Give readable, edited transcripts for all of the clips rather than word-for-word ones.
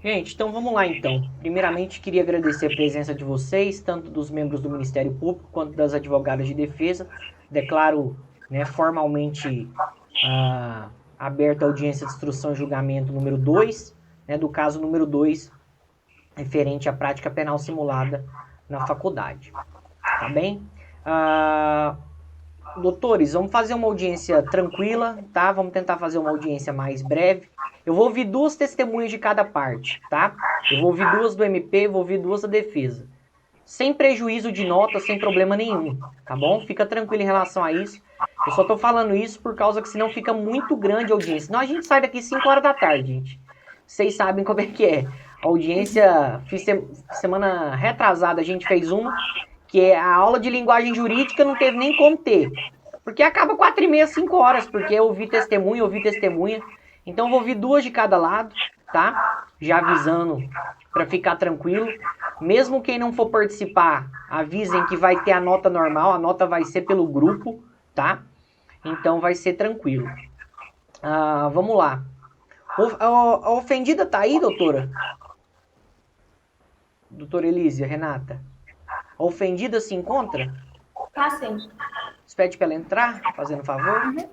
Gente, então vamos lá então. Primeiramente, queria agradecer a presença de vocês, tanto dos membros do Ministério Público quanto das advogadas de defesa. Declaro, né, formalmente aberta a audiência de instrução e julgamento número 2, né, do caso número 2, referente à prática penal simulada na faculdade. Tá bem? Ah, Doutores, vamos fazer uma audiência tranquila, tá? Vamos tentar fazer uma audiência mais breve. Eu vou ouvir duas testemunhas de cada parte, tá? Eu vou ouvir duas do MP, vou ouvir duas da defesa. Sem prejuízo de nota, sem problema nenhum, tá bom? Fica tranquilo em relação a isso. Eu só tô falando isso por causa que senão fica muito grande a audiência. Senão a gente sai daqui 5 horas da tarde, gente. Vocês sabem como é que é. A audiência, semana retrasada a gente fez uma, que é a aula de linguagem jurídica, não teve nem como ter. Porque acaba 4h30, 5 horas, porque eu ouvi testemunha. Então eu vou ouvir duas de cada lado, tá? Já avisando para ficar tranquilo. Mesmo quem não for participar, avisem que vai ter a nota normal, a nota vai ser pelo grupo, tá? Então vai ser tranquilo. Vamos lá. A ofendida tá aí, doutora? Doutora Elísia, Renata? A ofendida se encontra? Tá sim. Você pede para ela entrar, fazendo favor? Uhum.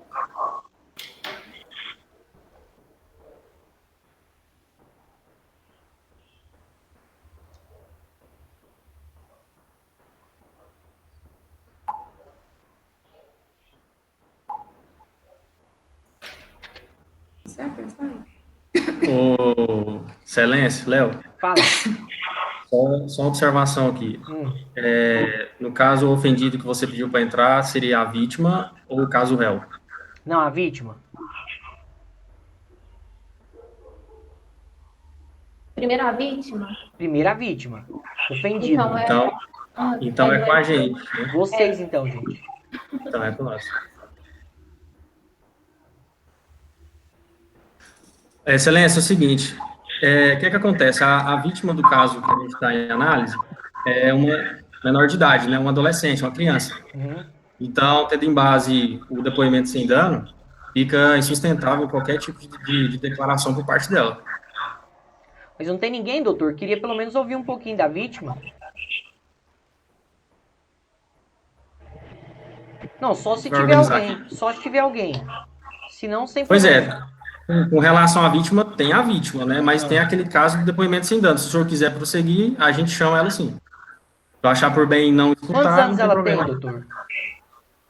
Ô, Excelência, Léo, Fala. só uma observação aqui. Hum. No caso, o ofendido que você pediu para entrar seria a vítima ou o caso réu? Não, a vítima. Primeiro a vítima. Primeira vítima. Ofendido. Então é. Então, então É é do com a MP. gente, né? Vocês então, gente. Então é com nós. Excelência, é o seguinte, o que é que acontece? A vítima do caso que a gente está em análise é uma menor de idade, né? Uma adolescente, uma criança. Uhum. Então, tendo em base o depoimento sem dano, fica insustentável qualquer tipo de declaração por parte dela. Mas não tem ninguém, doutor. Queria pelo menos ouvir um pouquinho da vítima. Não, só A gente se vai tiver organizar alguém. aqui. Só se tiver alguém. Se não, sem Pois é, problema. com relação à vítima, tem a vítima, né? Mas tem Ah. aquele caso do depoimento sem dano. Se o senhor quiser prosseguir, a gente chama ela sim. Se eu achar por bem não Quantos escutar, anos não tem ela tem, problema. doutor?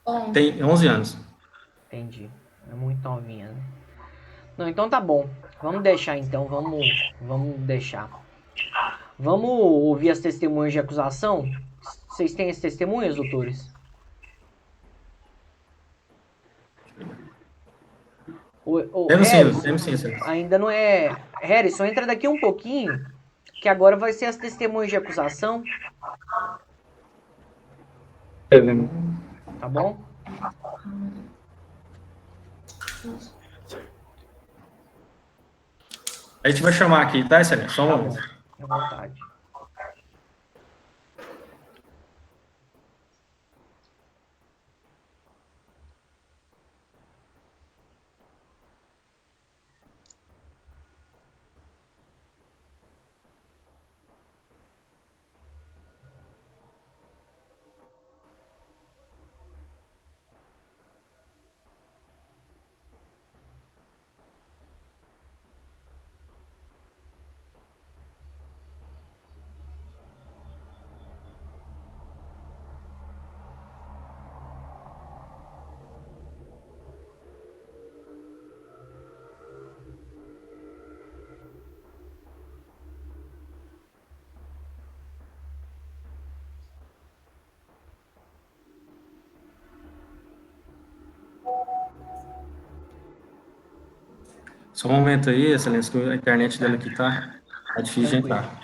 11. Tem 11 anos. Entendi. É muito novinha, né? Não, então tá bom. Vamos deixar então. Vamos deixar. Vamos ouvir as testemunhas de acusação? Vocês têm as testemunhas, doutores? O Harrison, Temos sim, excelência. ainda não é. Harrison, entra daqui um pouquinho, que agora vai ser as testemunhas de acusação, tá bom? A gente vai chamar aqui, tá, excelência? Só um Tá momento. bom, à vontade. Só um momento aí, excelência, que a internet dela aqui tá difícil de Tranquilo. entrar.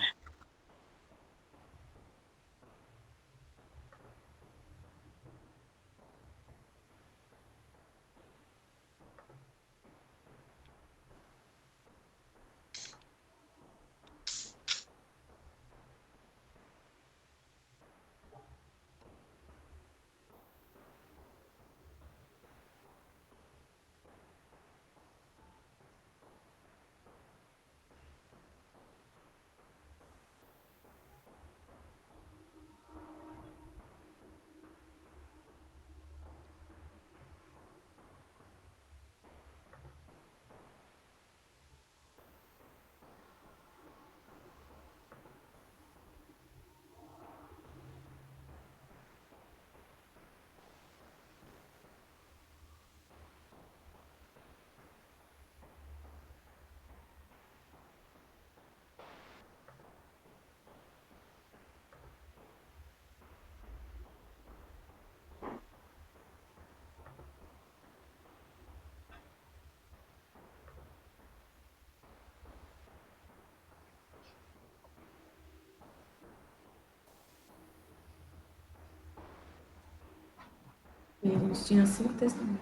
A gente tinha 5 testemunhas.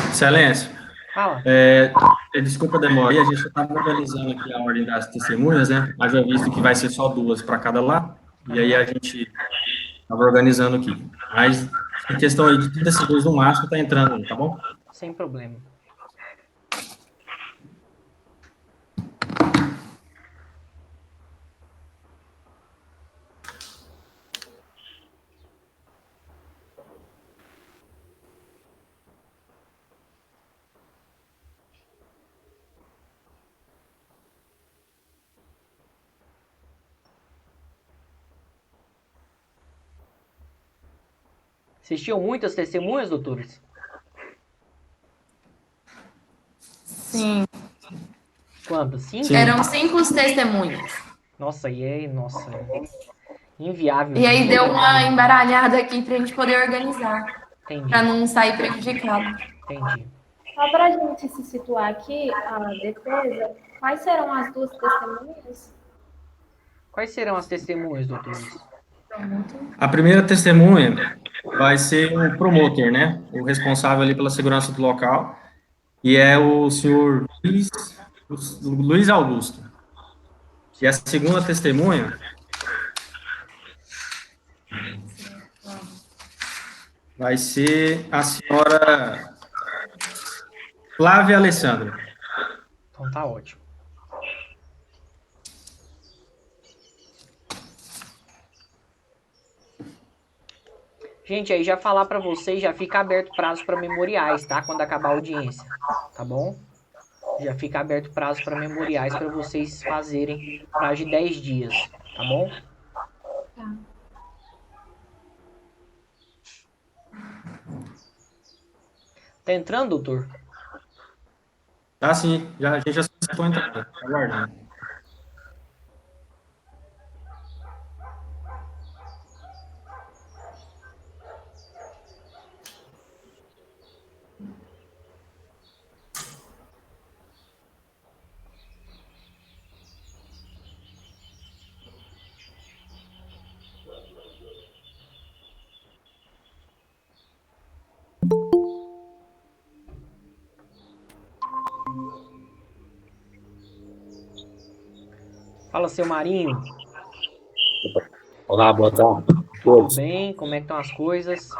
Excelência, Fala. desculpa a demora, e a gente estava organizando aqui a ordem das testemunhas, né? Haja visto que vai ser só 2 para cada lado, e aí a gente estava organizando aqui. Mas, em questão aí de 30 segundos no máximo, está entrando aí, tá bom? Sem problema. Assistiam muitas testemunhas, doutores? Sim. Quantas? 5? Sim. Eram 5 testemunhas. Nossa, inviável. E aí deu uma embaralhada aqui pra gente poder organizar. Entendi, Pra não sair prejudicado. entendi. Só para a gente se situar aqui, a defesa, quais serão as 2 testemunhas? Quais serão as testemunhas, doutores? A primeira testemunha vai ser o promotor, né? O responsável ali pela segurança do local, e é o senhor Luiz Augusto. E a segunda testemunha vai ser a senhora Flávia Alessandra. Então tá ótimo. Gente, aí já falar pra vocês, já fica aberto prazo para memoriais, tá? Quando acabar a audiência, tá bom? Já fica aberto prazo para memoriais para vocês fazerem prazo de 10 dias, tá bom? Tá. Tá entrando, doutor? Tá sim, a gente já acertou a entrada, tá aguardando. Fala, seu Marinho. Olá, boa tarde. Tudo bem? Como é que estão as coisas?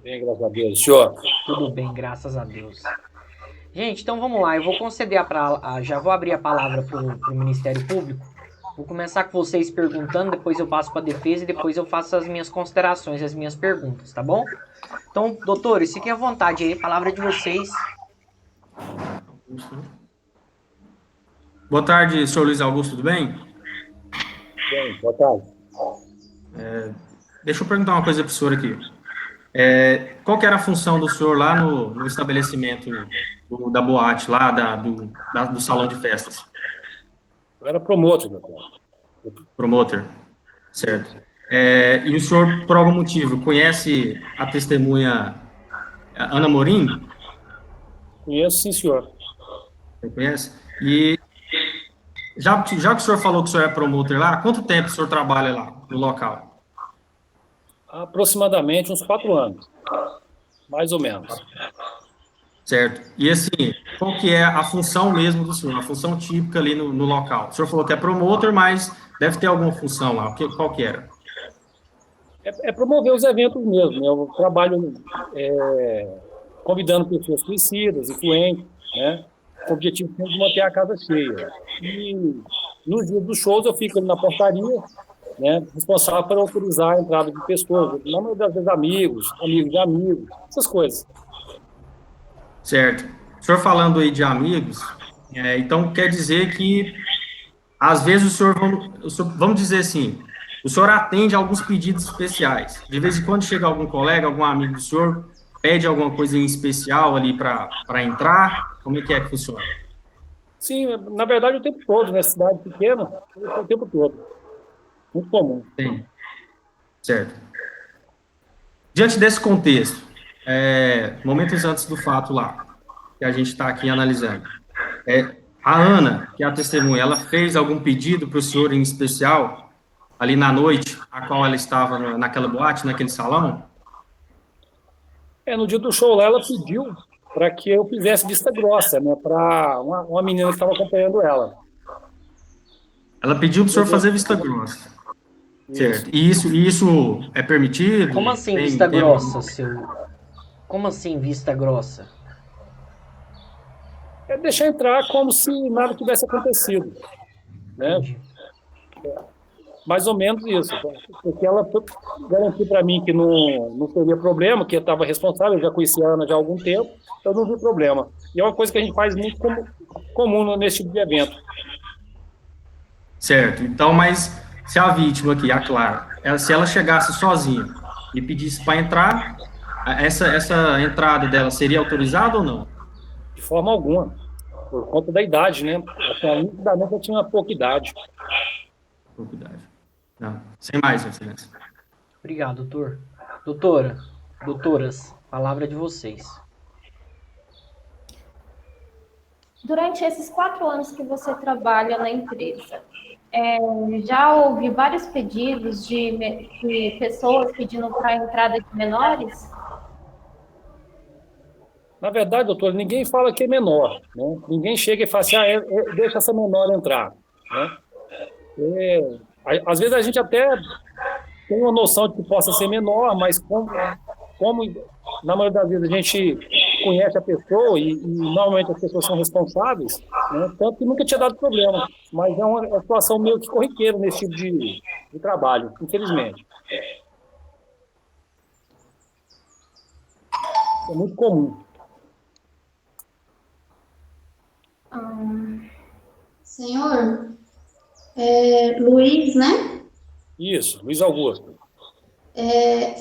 Bem, graças a Deus. Senhor? Tudo bem, graças a Deus. Gente, então vamos lá. Eu vou conceder já vou abrir a palavra para o Ministério Público. Vou começar com vocês perguntando, depois eu passo para a defesa e depois eu faço as minhas considerações, as minhas perguntas, tá bom? Então, doutores, fiquem à vontade aí, a palavra é de vocês. Boa tarde, senhor Luiz Augusto, tudo bem? Bem, boa tarde. Deixa eu perguntar uma coisa para o senhor aqui. Qual que era a função do senhor lá no estabelecimento da boate, lá do salão de festas? Eu era promotor, doutor. Promotor, certo. E o senhor, por algum motivo, conhece a testemunha Ana Morim? Conheço, sim, senhor. Você conhece? E já que o senhor falou que o senhor é promotor lá, há quanto tempo o senhor trabalha lá, no local? Há aproximadamente uns 4 anos. Mais ou menos. Certo. E assim, qual que é a função mesmo do senhor, a função típica ali no local? O senhor falou que é promotor, mas deve ter alguma função lá. Qual que era? É promover os eventos mesmo, né? Eu trabalho convidando pessoas conhecidas, influentes, né? Com o objetivo sempre de manter a casa cheia. E nos dias dos shows eu fico ali na portaria, né? Responsável por autorizar a entrada de pessoas, na maioria das vezes amigos de amigos, essas coisas. Certo. O senhor falando aí de amigos, então quer dizer que, às vezes, o senhor, vamos dizer assim, o senhor atende a alguns pedidos especiais. De vez em quando chega algum colega, algum amigo do senhor, pede alguma coisa em especial ali para entrar? Como é que funciona? Sim, na verdade o tempo todo, né? Cidade pequena, o tempo todo. Muito comum. Sim. Certo. Diante desse contexto, momentos antes do fato lá, que a gente está aqui analisando, a Ana, que é a testemunha, ela fez algum pedido para o senhor em especial, ali na noite, a qual ela estava naquela boate, naquele salão? No dia do show lá, ela pediu para que eu fizesse vista grossa, né, para uma menina que estava acompanhando ela. Ela pediu para o senhor fazer vista grossa. Certo. E isso é permitido? Como assim vista grossa, seu? Como assim vista grossa? É deixar entrar como se nada tivesse acontecido, né? Entendi. Mais ou menos isso. Porque ela garantiu para mim que não teria problema, que eu estava responsável, eu já conhecia a Ana já há algum tempo, eu não vi problema. E é uma coisa que a gente faz muito comum nesse tipo de evento. Certo. Então, mas se a vítima aqui, a Clara, se ela chegasse sozinha e pedisse para entrar, essa entrada dela seria autorizada ou não? De forma alguma. Por conta da idade, né? Assim, nitidamente eu tinha uma pouca idade. Pouca idade. Não. Sem mais, excelência. Obrigado, doutor. Doutoras, palavra de vocês. Durante esses 4 anos que você trabalha na empresa, já houve vários pedidos de pessoas pedindo para a entrada de menores? Na verdade, doutor, ninguém fala que é menor, né? Ninguém chega e fala assim, deixa essa menor entrar, né? Às vezes a gente até tem uma noção de que possa ser menor, mas como na maioria das vezes a gente conhece a pessoa e normalmente as pessoas são responsáveis, né? Tanto que nunca tinha dado problema, mas é uma situação meio que corriqueira nesse tipo de trabalho, infelizmente. É muito comum. Senhor, Luiz, né? Isso, Luiz Augusto.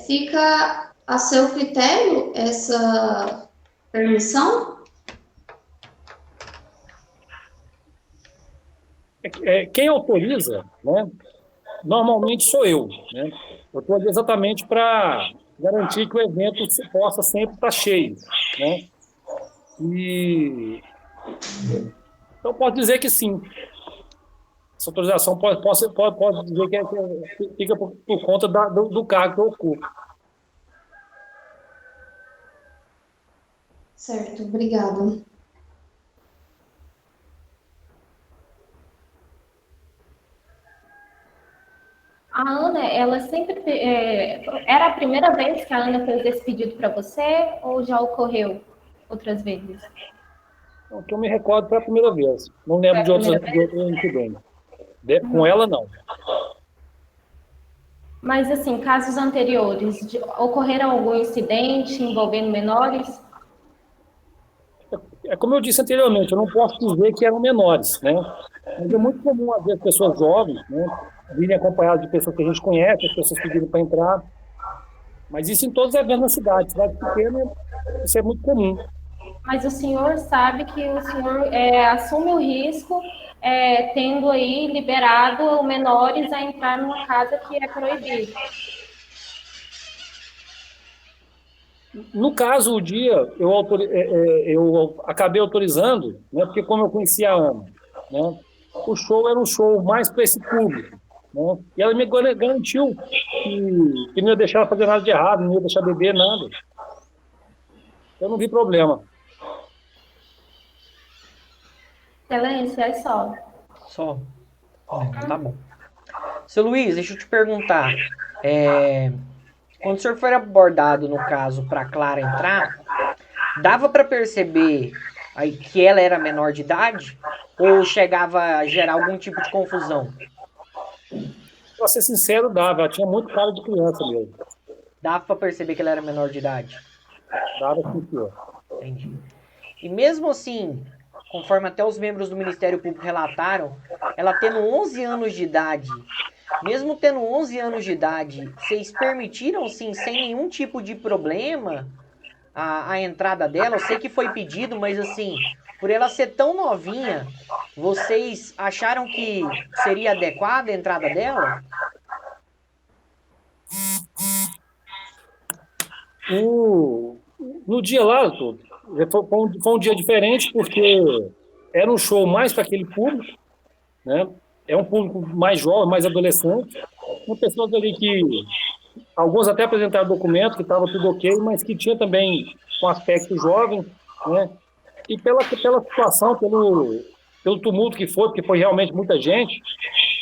Fica a seu critério essa permissão? Quem autoriza, né, normalmente sou eu, né? Eu estou ali exatamente para garantir que o evento possa sempre estar cheio, né? Então posso dizer que sim. Essa autorização pode dizer que fica por conta do cargo que eu ocupo. Certo, obrigada. A Ana, ela sempre era a primeira vez que a Ana fez esse pedido para você ou já ocorreu outras vezes? Então, que eu me recordo foi a primeira vez. Não lembro de outros incidentes. Com ela, não. Mas, assim, casos anteriores, ocorreram algum incidente envolvendo menores? Como eu disse anteriormente, eu não posso dizer que eram menores, né? Mas é muito comum, às vezes, pessoas jovens, né, virem acompanhadas de pessoas que a gente conhece, as pessoas pedindo para entrar. Mas isso em todos os eventos na cidade. Cidade pequena, isso é muito comum. Mas o senhor sabe que o senhor assume o risco tendo aí liberado menores a entrar numa casa que é proibida. No caso, o dia, eu acabei autorizando, né, porque como eu conhecia a Ana, né, o show era um show mais para esse público. Né, e ela me garantiu que não ia deixar ela fazer nada de errado, não ia deixar beber nada. Eu não vi problema. Excelência, é só. Só? Tá bom. Seu Luiz, deixa eu te perguntar. Quando o senhor foi abordado, no caso, para Clara entrar, dava para perceber aí que ela era menor de idade? Ou chegava a gerar algum tipo de confusão? Para ser sincero, dava. Ela tinha muito cara de criança mesmo. Dava para perceber que ela era menor de idade? Dava sim, senhor. Entendi. E mesmo assim, conforme até os membros do Ministério Público relataram, ela tendo 11 anos de idade, mesmo tendo 11 anos de idade, vocês permitiram, sim, sem nenhum tipo de problema, a entrada dela? Eu sei que foi pedido, mas assim, por ela ser tão novinha, vocês acharam que seria adequada a entrada dela? No dia lá, foi um dia diferente, porque era um show mais para aquele público, né? É um público mais jovem, mais adolescente, com pessoas ali que Alguns até apresentaram documento que estava tudo ok, mas que tinha também um aspecto jovem, né? E pela situação, pelo tumulto que foi, porque foi realmente muita gente,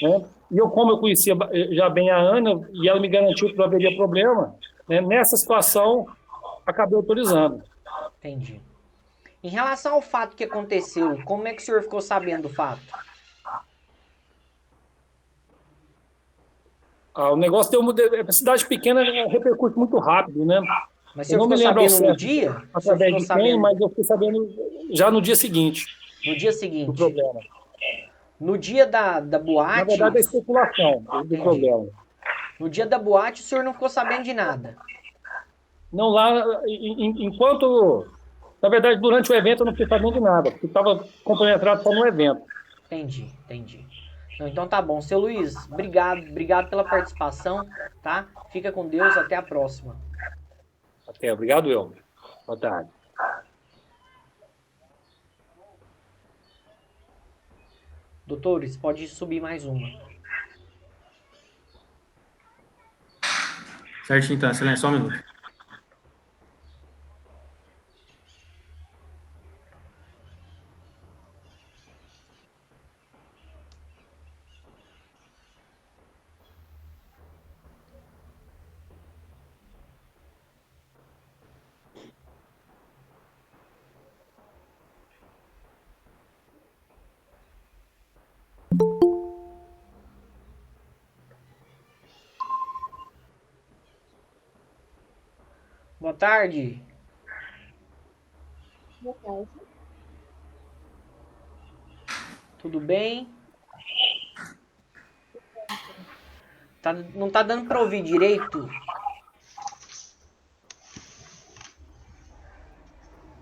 né? E como eu conhecia já bem a Ana, e ela me garantiu que não haveria problema, né? Nessa situação, acabei autorizando. Entendi. Em relação ao fato que aconteceu, como é que o senhor ficou sabendo do fato? O negócio cidade pequena repercute muito rápido, né? Mas o Eu senhor não me ficou lembro ao sabendo no certo dia? O senhor através ficou de quem, sabendo mas eu fiquei sabendo já no dia seguinte no dia do seguinte? problema. No dia da Na boate. verdade, a especulação do Entendi. problema. No dia da boate, o senhor não ficou sabendo de nada. Não lá, enquanto... Na verdade, durante o evento eu não fiquei sabendo de nada, porque estava compenetrado só no evento. Entendi. Não, então tá bom. Seu Luiz, obrigado pela participação, tá? Fica com Deus, até a próxima. Até, obrigado, Elmer. Boa tarde. Doutores, pode subir mais uma. Certinho, então, excelente, só um minuto. Boa tarde. Boa tarde. Tudo bem? Não tá dando pra ouvir direito?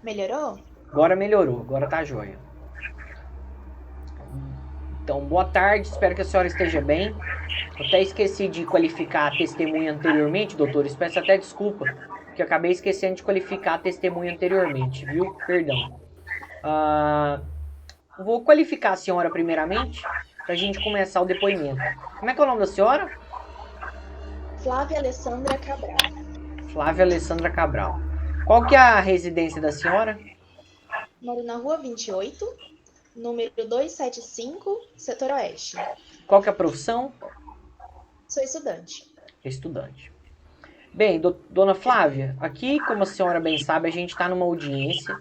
Melhorou? Agora melhorou, agora tá jóia. Então, boa tarde, espero que a senhora esteja bem. Eu até esqueci de qualificar a testemunha anteriormente, doutores. Peço até desculpa, porque eu acabei esquecendo de qualificar a testemunha anteriormente, viu? Perdão. Vou qualificar a senhora primeiramente, pra gente começar o depoimento. Como é que é o nome da senhora? Flávia Alessandra Cabral. Flávia Alessandra Cabral. Qual que é a residência da senhora? Moro na Rua 28, número 275, setor oeste. Qual que é a profissão? Sou estudante. Estudante. Bem, dona Flávia, aqui, como a senhora bem sabe, a gente está numa audiência.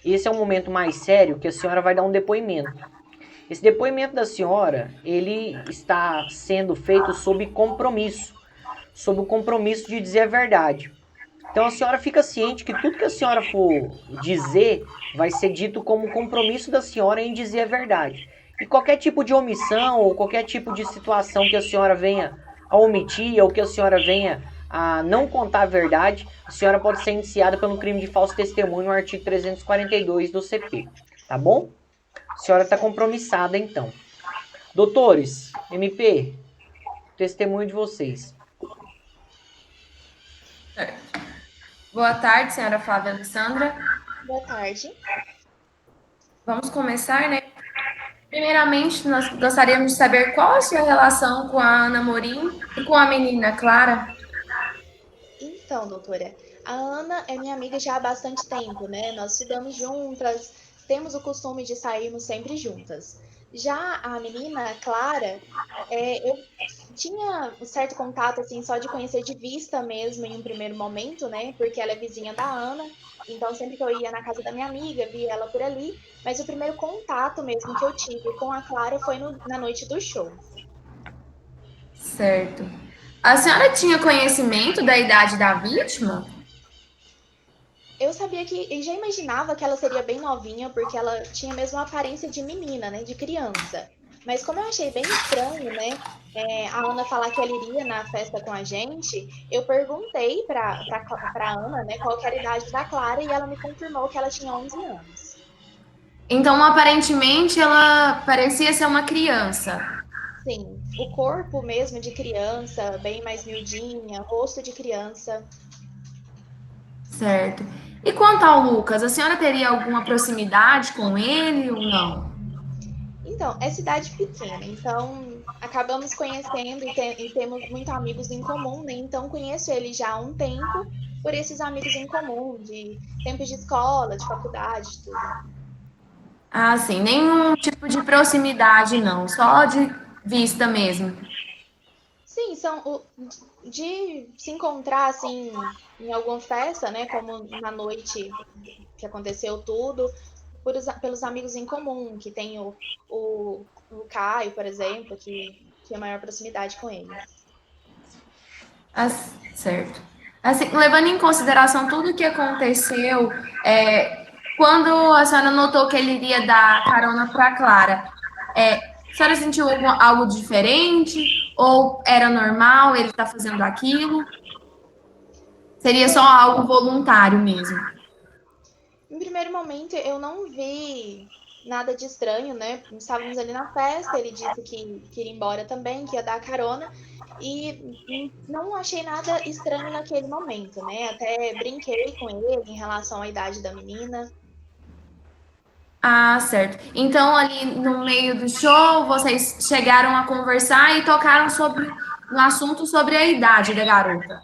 Esse é um momento mais sério que a senhora vai dar um depoimento. Esse depoimento da senhora, ele está sendo feito sob compromisso. Sob o compromisso de dizer a verdade. Então a senhora fica ciente que tudo que a senhora for dizer vai ser dito como compromisso da senhora em dizer a verdade. E qualquer tipo de omissão ou qualquer tipo de situação que a senhora venha a omitir ou que a senhora venha a não contar a verdade, a senhora pode ser indiciada pelo crime de falso testemunho no artigo 342 do CP. Tá bom? A senhora está compromissada então. Doutores, MP, testemunho de vocês. Boa tarde, senhora Flávia Alessandra. Boa tarde. Vamos começar, né? Primeiramente, nós gostaríamos de saber qual a sua relação com a Ana Morim e com a menina Clara. Então, doutora, a Ana é minha amiga já há bastante tempo, né? Nós estudamos juntas, temos o costume de sairmos sempre juntas. Já a menina, Clara, eu tinha um certo contato, assim, só de conhecer de vista mesmo em um primeiro momento, né? Porque ela é vizinha da Ana, então sempre que eu ia na casa da minha amiga, via ela por ali. Mas o primeiro contato mesmo que eu tive com a Clara foi na noite do show. Certo. A senhora tinha conhecimento da idade da vítima? Eu sabia eu já imaginava que ela seria bem novinha, porque ela tinha mesmo a aparência de menina, né, de criança. Mas como eu achei bem estranho, né, a Ana falar que ela iria na festa com a gente, eu perguntei pra Ana, né, qual que era a idade da Clara, e ela me confirmou que ela tinha 11 anos. Então, aparentemente, ela parecia ser uma criança. Sim, o corpo mesmo de criança, bem mais miudinha, rosto de criança. Certo. E quanto ao Lucas, a senhora teria alguma proximidade com ele ou não? Então, é cidade pequena, então acabamos conhecendo e temos muitos amigos em comum, né? Então conheço ele já há um tempo por esses amigos em comum, de tempos de escola, de faculdade, tudo. Ah, sim, nenhum tipo de proximidade, não, só de vista mesmo. Sim, de se encontrar assim em alguma festa, né? Como na noite que aconteceu tudo, pelos amigos em comum, que tem o Caio, por exemplo, que tinha maior proximidade com ele. Ah, certo. Assim, levando em consideração tudo o que aconteceu, quando a senhora notou que ele iria dar carona para Clara, a senhora sentiu algo diferente? Ou era normal ele estar fazendo aquilo? Seria só Bem, algo voluntário mesmo? em primeiro momento eu não vi nada de estranho, né? Estávamos ali na festa, ele disse que iria embora também, que ia dar carona, e não achei nada estranho naquele momento, né? Até brinquei com ele em relação à idade da menina. Ah, certo. Então, ali no meio do show, vocês chegaram a conversar e tocaram no assunto sobre a idade da garota.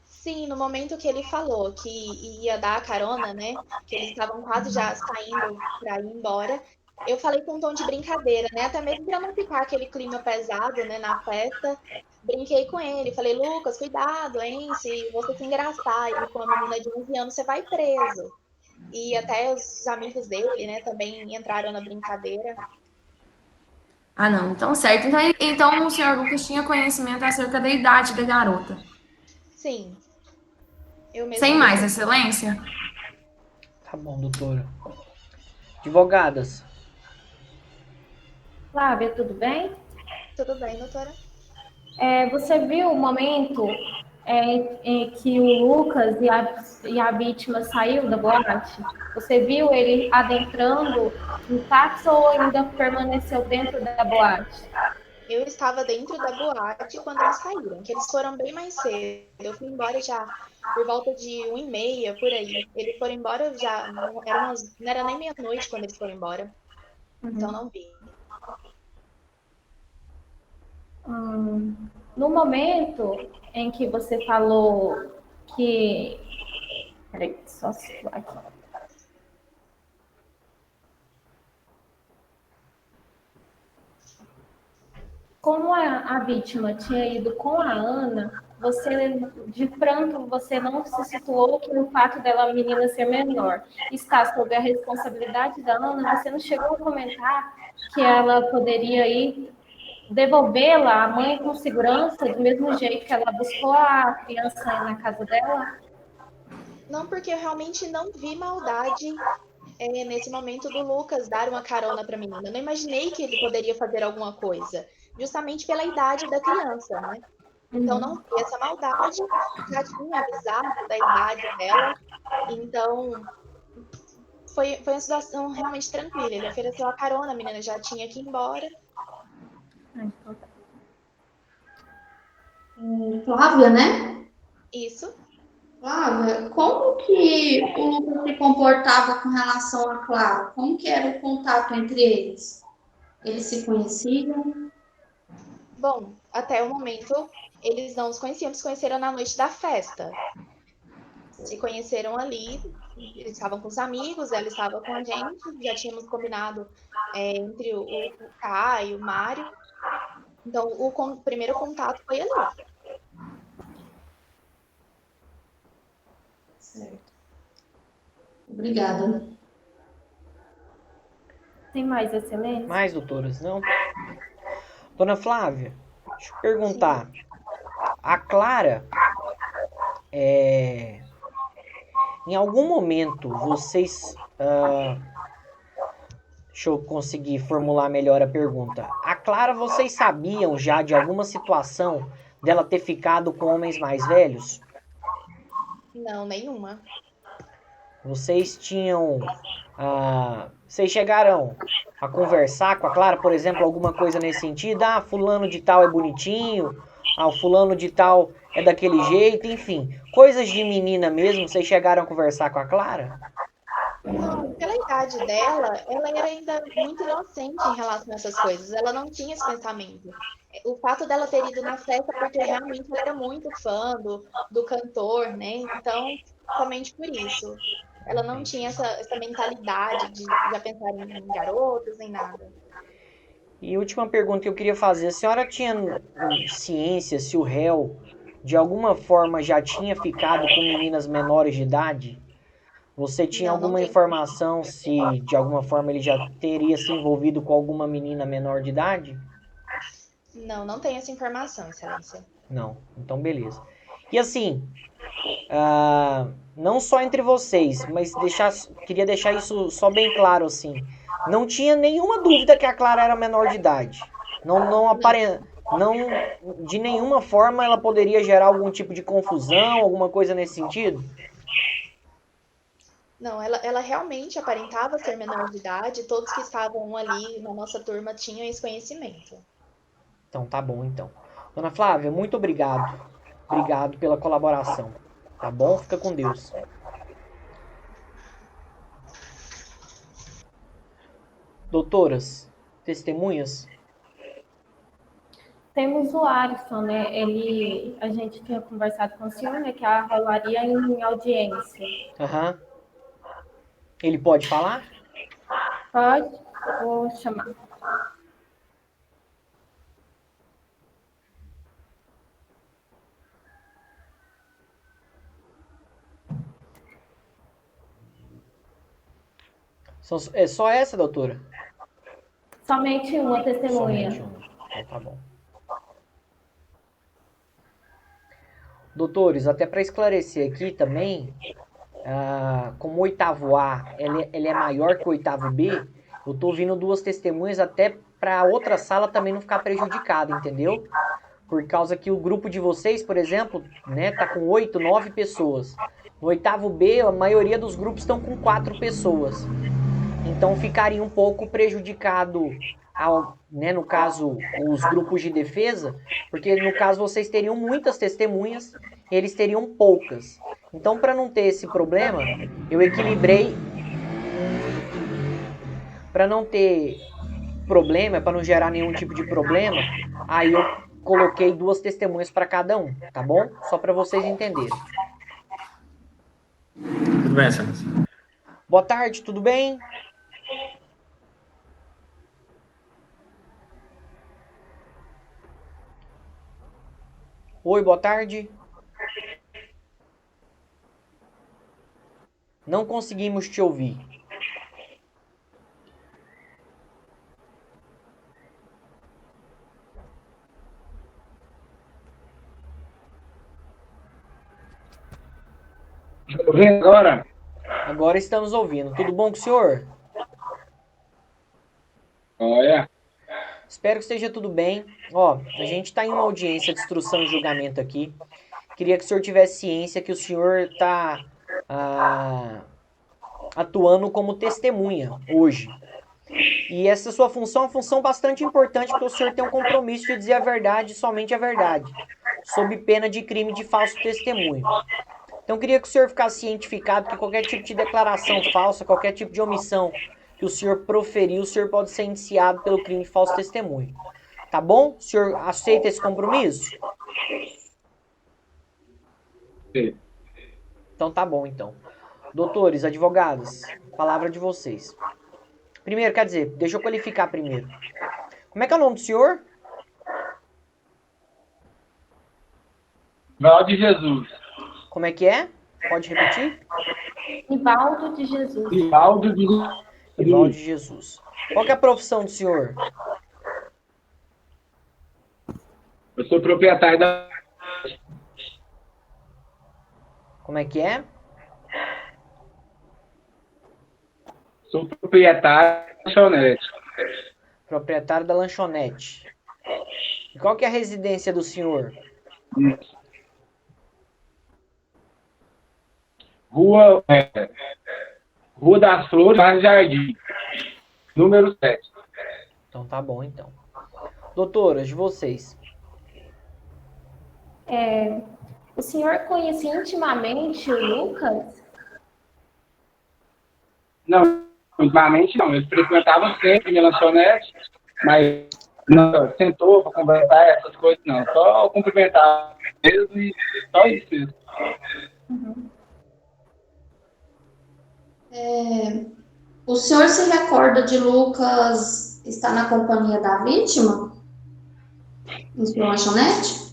Sim, no momento que ele falou que ia dar a carona, né? Que eles estavam quase já saindo para ir embora, eu falei com um tom de brincadeira, né? Até mesmo para não ficar aquele clima pesado, né, na festa. Brinquei com ele, falei, Lucas, cuidado, hein? Se você se engraçar aí com a menina de 11 anos, você vai preso. E até os amigos dele, né, também entraram na brincadeira. Ah, não. Então, certo. Então o senhor Lucas tinha conhecimento acerca da idade da garota. Sim, eu mesma Sem mais, brinquei. excelência? Tá bom, doutora. Advogadas. Flávia, tudo bem? Tudo bem, doutora? Você viu o momento em que o Lucas e a vítima saiu da boate? Você viu ele adentrando no táxi ou ainda permaneceu dentro da boate? Eu estava dentro da boate quando eles saíram, que eles foram bem mais cedo. Eu fui embora já por volta de 1h30, por aí. Eles foram embora já, não era nem meia-noite quando eles foram embora, então não vi. No momento em que você falou que. Peraí, só situar aqui. Como a vítima tinha ido com a Ana, de pronto, você não se situou que no fato dela, a menina ser menor, está sob a responsabilidade da Ana, você não chegou a comentar que ela poderia ir devolvê-la à mãe com segurança, do mesmo jeito que ela buscou a criança na casa dela? Não, porque eu realmente não vi maldade nesse momento do Lucas dar uma carona para a menina. Eu não imaginei que ele poderia fazer alguma coisa, justamente pela idade da criança, né? Então não vi essa maldade, já tinha avisado da idade dela, então foi uma situação realmente tranquila. Ele ofereceu a carona, a menina já tinha que ir embora. Flávia, né? Isso. Flávia, como que o Lucas se comportava com relação a Clara? Como que era o contato entre eles? Eles se conheciam? Bom, até o momento eles não se conheciam, se conheceram na noite da festa. Se conheceram ali, eles estavam com os amigos, ela estava com a gente, já tínhamos combinado entre o Caio e o Mário. Então, o primeiro contato foi ali. Certo. Obrigada. Tem mais, excelência? Mais, doutoras, não? Dona Flávia, deixa eu perguntar. A Clara, em algum momento vocês... deixa eu conseguir formular melhor a pergunta. A Clara, vocês sabiam já de alguma situação dela ter ficado com homens mais velhos? Não, nenhuma. Vocês tinham... vocês chegaram a conversar com a Clara, por exemplo, alguma coisa nesse sentido? Ah, fulano de tal é bonitinho, o fulano de tal é daquele jeito, enfim. Coisas de menina mesmo, vocês chegaram a conversar com a Clara? Não, pela idade dela, ela era ainda muito inocente em relação a essas coisas. Ela não tinha esse pensamento. o fato dela ter ido na festa porque realmente ela era muito fã do cantor, né? Então, somente por isso. Ela não tinha essa mentalidade de já pensar em garotos, nem nada. E última pergunta que eu queria fazer. A senhora tinha ciência se o réu, de alguma forma, já tinha ficado com meninas menores de idade? Você tinha Não, não alguma tem. informação se, de alguma forma, ele já teria se envolvido com alguma menina menor de idade? Não, não tem essa informação, Excelência. Não. Então, beleza. E assim, não só entre vocês, mas queria deixar isso só bem claro, assim. Não tinha nenhuma dúvida que a Clara era menor de idade. Não, de nenhuma forma ela poderia gerar algum tipo de confusão, alguma coisa nesse sentido? Não, ela realmente aparentava ser menor de idade, todos que estavam ali na nossa turma tinham esse conhecimento. Então tá bom, então. Dona Flávia, muito obrigado. Obrigado pela colaboração. Tá bom? Fica com Deus. Doutoras, testemunhas? Temos o Alisson, né? A gente tinha conversado com o senhor, né? Que rolaria em audiência. Aham. Ele pode falar? Pode? Vou chamar. É só essa, doutora? Somente uma testemunha. Somente uma. Então tá bom. Doutores, até para esclarecer aqui também, como o oitavo A ele é maior que o oitavo B, eu tô ouvindo duas testemunhas até para outra sala também não ficar prejudicada, entendeu? Por causa que o grupo de vocês, por exemplo, né, tá com 8, 9 pessoas. No oitavo B, a maioria dos grupos estão com 4 pessoas. Então ficaria um pouco prejudicado, né, no caso, os grupos de defesa, porque no caso vocês teriam muitas testemunhas, eles teriam poucas. Então, para não ter esse problema, eu equilibrei. Para não ter problema, para não gerar nenhum tipo de problema, aí eu coloquei 2 testemunhas para cada um, tá bom? Só para vocês entenderem. Tudo bem, Excelência? Boa tarde, tudo bem? Oi, boa tarde. Não conseguimos te ouvir. Ouvindo agora? Agora estamos ouvindo. Tudo bom com o senhor? Olha, Espero que esteja tudo bem. Ó, a gente está em uma audiência de instrução e julgamento aqui. Queria que o senhor tivesse ciência que o senhor está atuando como testemunha hoje. E essa sua função é uma função bastante importante, porque o senhor tem um compromisso de dizer a verdade, somente a verdade, sob pena de crime de falso testemunho. Então, queria que o senhor ficasse cientificado que qualquer tipo de declaração falsa, qualquer tipo de omissão que o senhor proferiu, o senhor pode ser indiciado pelo crime de falso testemunho. Tá bom? O senhor aceita esse compromisso? sim. Então tá bom, então. Doutores, advogados, palavra de vocês. Primeiro, quer dizer, deixa eu qualificar primeiro. Como é que é o nome do senhor? Valde de Jesus. Como é que é? Pode repetir? Nivaldo de Jesus. Valdo de Ivaldo de Jesus. Qual que é a profissão do senhor? Eu sou proprietário da. Como é que é? Sou proprietário da lanchonete. Proprietário da lanchonete. E qual que é a residência do senhor? Rua das Flores, Mar Jardim. Número 7. Então tá bom, então. Doutoras, de vocês. O senhor conhecia intimamente o Lucas? Não, ultimamente não. Ele frequentava sempre minha lanchonete, mas Não, sentou para conversar, essas coisas não. Só cumprimentar mesmo e só isso mesmo. O senhor se recorda de Lucas estar na companhia da vítima? Em sua lanchonete?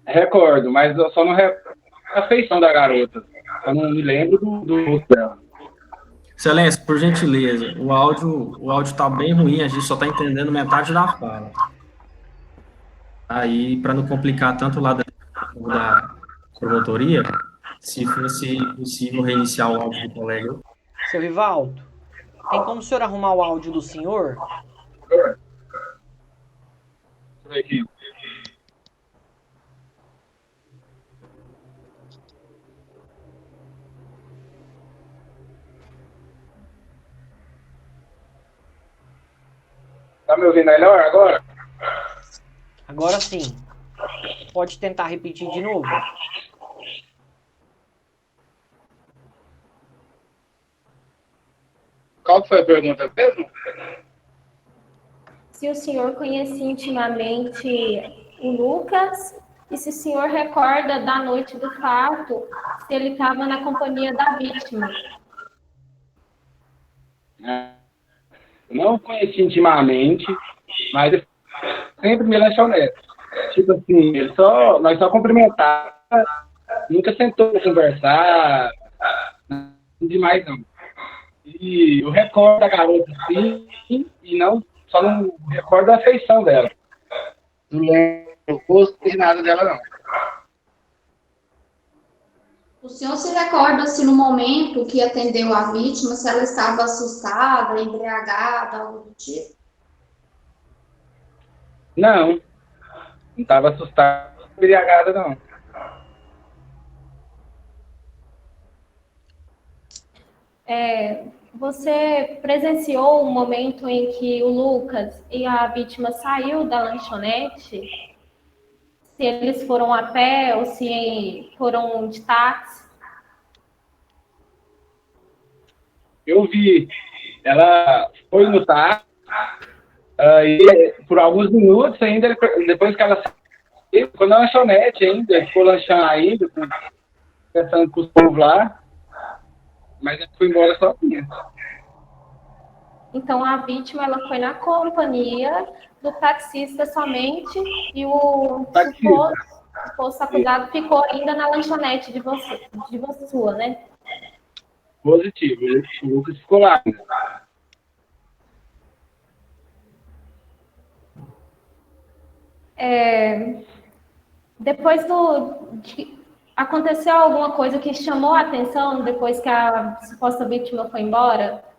Recordo, mas eu só não recordo a feição da garota. Eu não me lembro do rosto dela. Excelência, por gentileza, o áudio tá bem ruim, a gente só tá entendendo metade da fala. Aí, para não complicar tanto o lado da promotoria, se fosse possível reiniciar o áudio do colega. Seu Rivaldo, tem como o senhor arrumar o áudio do senhor? Aqui. Tá me ouvindo melhor agora? Agora sim. Pode tentar repetir de novo? Qual que foi a pergunta mesmo? Se o senhor conhecia intimamente o Lucas e se o senhor recorda da noite do fato, se ele estava na companhia da vítima. Eu não conheci intimamente, mas eu sempre me lanchonete. Tipo assim, nós só cumprimentava, nunca sentou pra conversar, nada demais não. E eu recordo da garota sim, e só não recordo da afeição dela. Não lembro o rosto nem nada dela não. O senhor se recorda se no momento que atendeu a vítima, se ela estava assustada, embriagada, algo do tipo? Não estava assustada, embriagada não. Você presenciou o momento em que o Lucas e a vítima saiu da lanchonete? Se eles foram a pé ou se foram de táxi? Eu vi, ela foi no táxi, e por alguns minutos ainda, depois que ela saiu, ficou na lanchonete ainda, ficou lanchando ainda, conversando com os povos lá, mas ela foi embora sozinha. Então, a vítima ela foi na companhia do taxista somente e o suposto acusado ficou ainda na lanchonete de sua, né? Positivo, o Lucas ficou lá. Depois aconteceu alguma coisa que chamou a atenção depois que a suposta vítima foi embora?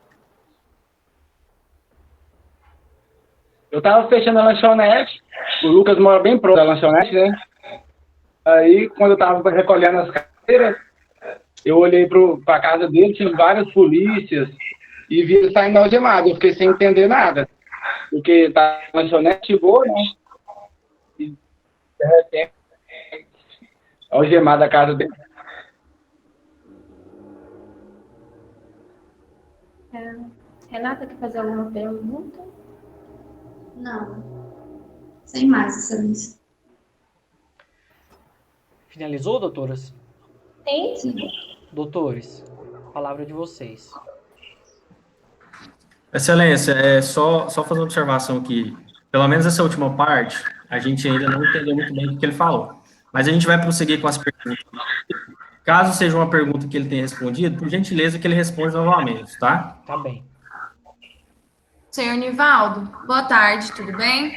Eu tava fechando a lanchonete, o Lucas mora bem próximo da lanchonete, né? Aí, quando eu tava recolhendo as cadeiras, eu olhei pra casa dele, tinha várias polícias, e vi ele saindo algemado. Eu fiquei sem entender nada, porque tá na lanchonete boa, né? E, de repente, algemado a casa dele. Renata, quer fazer alguma pergunta? Não. Sem mais, excelência. Finalizou, doutoras? Sim. Doutores, palavra de vocês. Excelência, só fazer uma observação aqui. Pelo menos essa última parte, a gente ainda não entendeu muito bem o que ele falou. Mas a gente vai prosseguir com as perguntas. Caso seja uma pergunta que ele tenha respondido, por gentileza que ele responda novamente, tá? Tá bem. Senhor Nivaldo, boa tarde, tudo bem?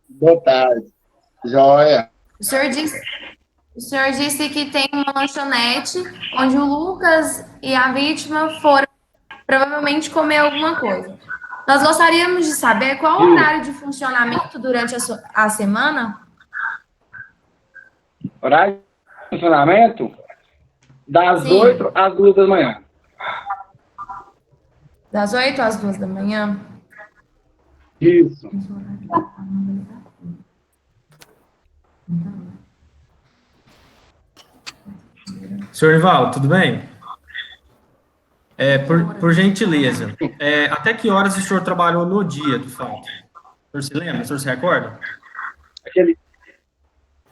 Boa tarde. Joia. O senhor disse que tem uma lanchonete onde o Lucas e a vítima foram provavelmente comer alguma coisa. Nós gostaríamos de saber qual o horário de funcionamento durante a semana? Horário de funcionamento? Das 8 às 2 da manhã. Das 8 às 2 da manhã? Isso. Senhor Ivaldo, tudo bem? Por gentileza, até que horas o senhor trabalhou no dia do fato? O senhor se lembra? O senhor se recorda?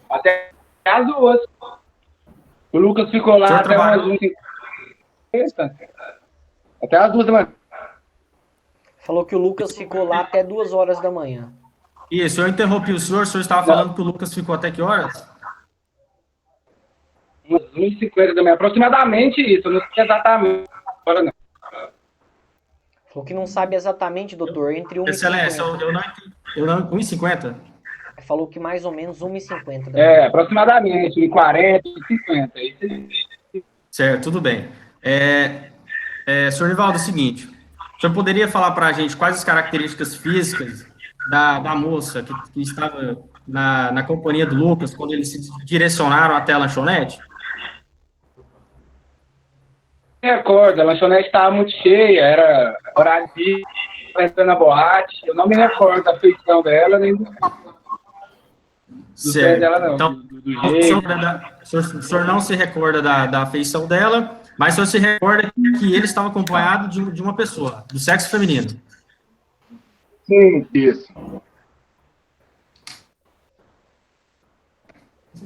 Até as 2. O Lucas ficou lá até umas 1h50. Até as 2 da manhã. Falou que o Lucas ficou lá até 2 horas da manhã. Isso, eu interrompi o senhor estava falando que o Lucas ficou até que horas? Umas 1h50 da manhã, aproximadamente isso, eu não sei exatamente. Agora não. Falou que não sabe exatamente, doutor, entre 1 Excelência, eu não 1h50? Falou que mais ou menos 1h50 da manhã. Aproximadamente, 1h40, 1h50. Certo, tudo bem. Senhor Nivaldo, é o seguinte, o senhor poderia falar para a gente quais as características físicas da moça que estava na companhia do Lucas quando eles se direcionaram até a lanchonete? Me recordo, a lanchonete estava muito cheia, era horário de entrando na boate, eu não me recordo da feição dela, nem do pé dela, não. Então, do jeito. o senhor não se recorda da feição dela, mas o senhor se recorda que ele estava acompanhado de uma pessoa, do sexo feminino. Sim, isso.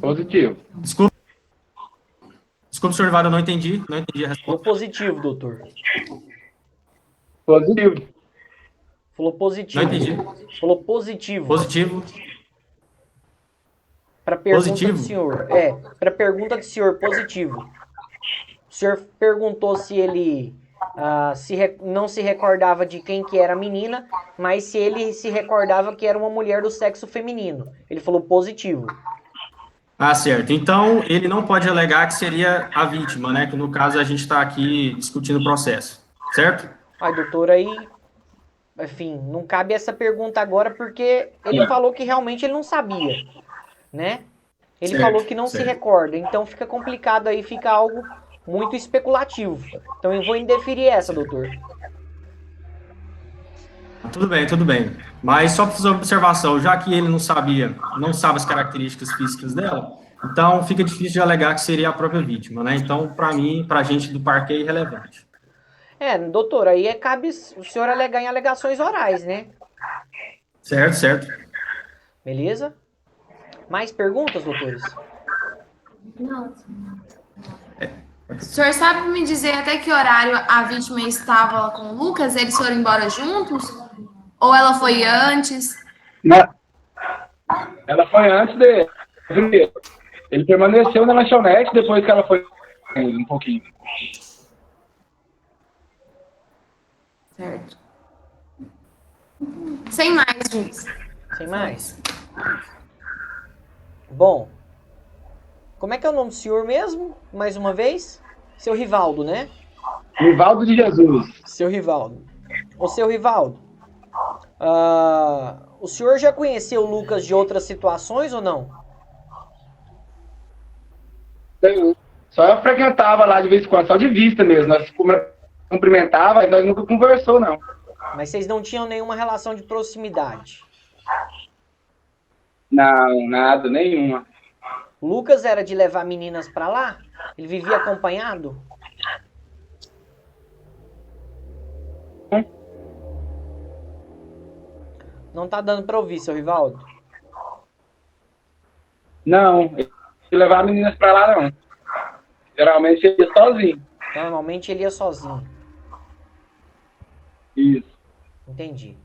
Positivo. Desculpe, senhor Nivaldo, eu não entendi a Falou resposta. positivo, doutor. Positivo. Falou positivo. Não entendi. Falou positivo. Positivo. Para pergunta Positivo? do senhor. Para pergunta do senhor, positivo. O senhor perguntou se ele não se recordava de quem que era a menina, mas se ele se recordava que era uma mulher do sexo feminino. Ele falou positivo. Ah, certo. Então, ele não pode alegar que seria a vítima, né? Que no caso a gente está aqui discutindo o processo, certo? Ai, doutor, aí, enfim, não cabe essa pergunta agora porque ele falou que realmente ele não sabia, né? Ele Certo, falou que não se certo. recorda, então fica complicado aí, fica algo muito especulativo. Então eu vou indeferir essa, doutor. Tudo bem, tudo bem. Mas só para fazer uma observação, já que ele não sabe as características físicas dela, então fica difícil de alegar que seria a própria vítima, né? Então, para mim, para a gente do parque é irrelevante. Doutor, aí cabe o senhor alegar em alegações orais, né? Certo, certo. Beleza? Mais perguntas, doutores? Não. O senhor sabe me dizer até que horário a vítima estava com o Lucas? Eles foram embora juntos? Ou ela foi antes? Não. Ela foi antes dele. Ele permaneceu na lanchonete depois que ela foi um pouquinho. Certo. Sem mais, juiz. Sem mais? Bom, como é que é o nome do senhor mesmo? Mais uma vez? Seu Rivaldo, né? Rivaldo de Jesus. Seu Rivaldo. Ô, seu Rivaldo, o senhor já conheceu o Lucas de outras situações ou não? Só eu frequentava lá de vez em quando, só de vista mesmo. Nós cumprimentava e nós nunca conversou, não. Mas vocês não tinham nenhuma relação de proximidade? Não, nada, nenhuma. O Lucas era de levar meninas pra lá? Ele vivia acompanhado? Não tá dando pra ouvir, seu Rivaldo. Não, ele levava meninas pra lá, não. Geralmente ele ia sozinho. Normalmente ele ia sozinho. Isso. Entendi.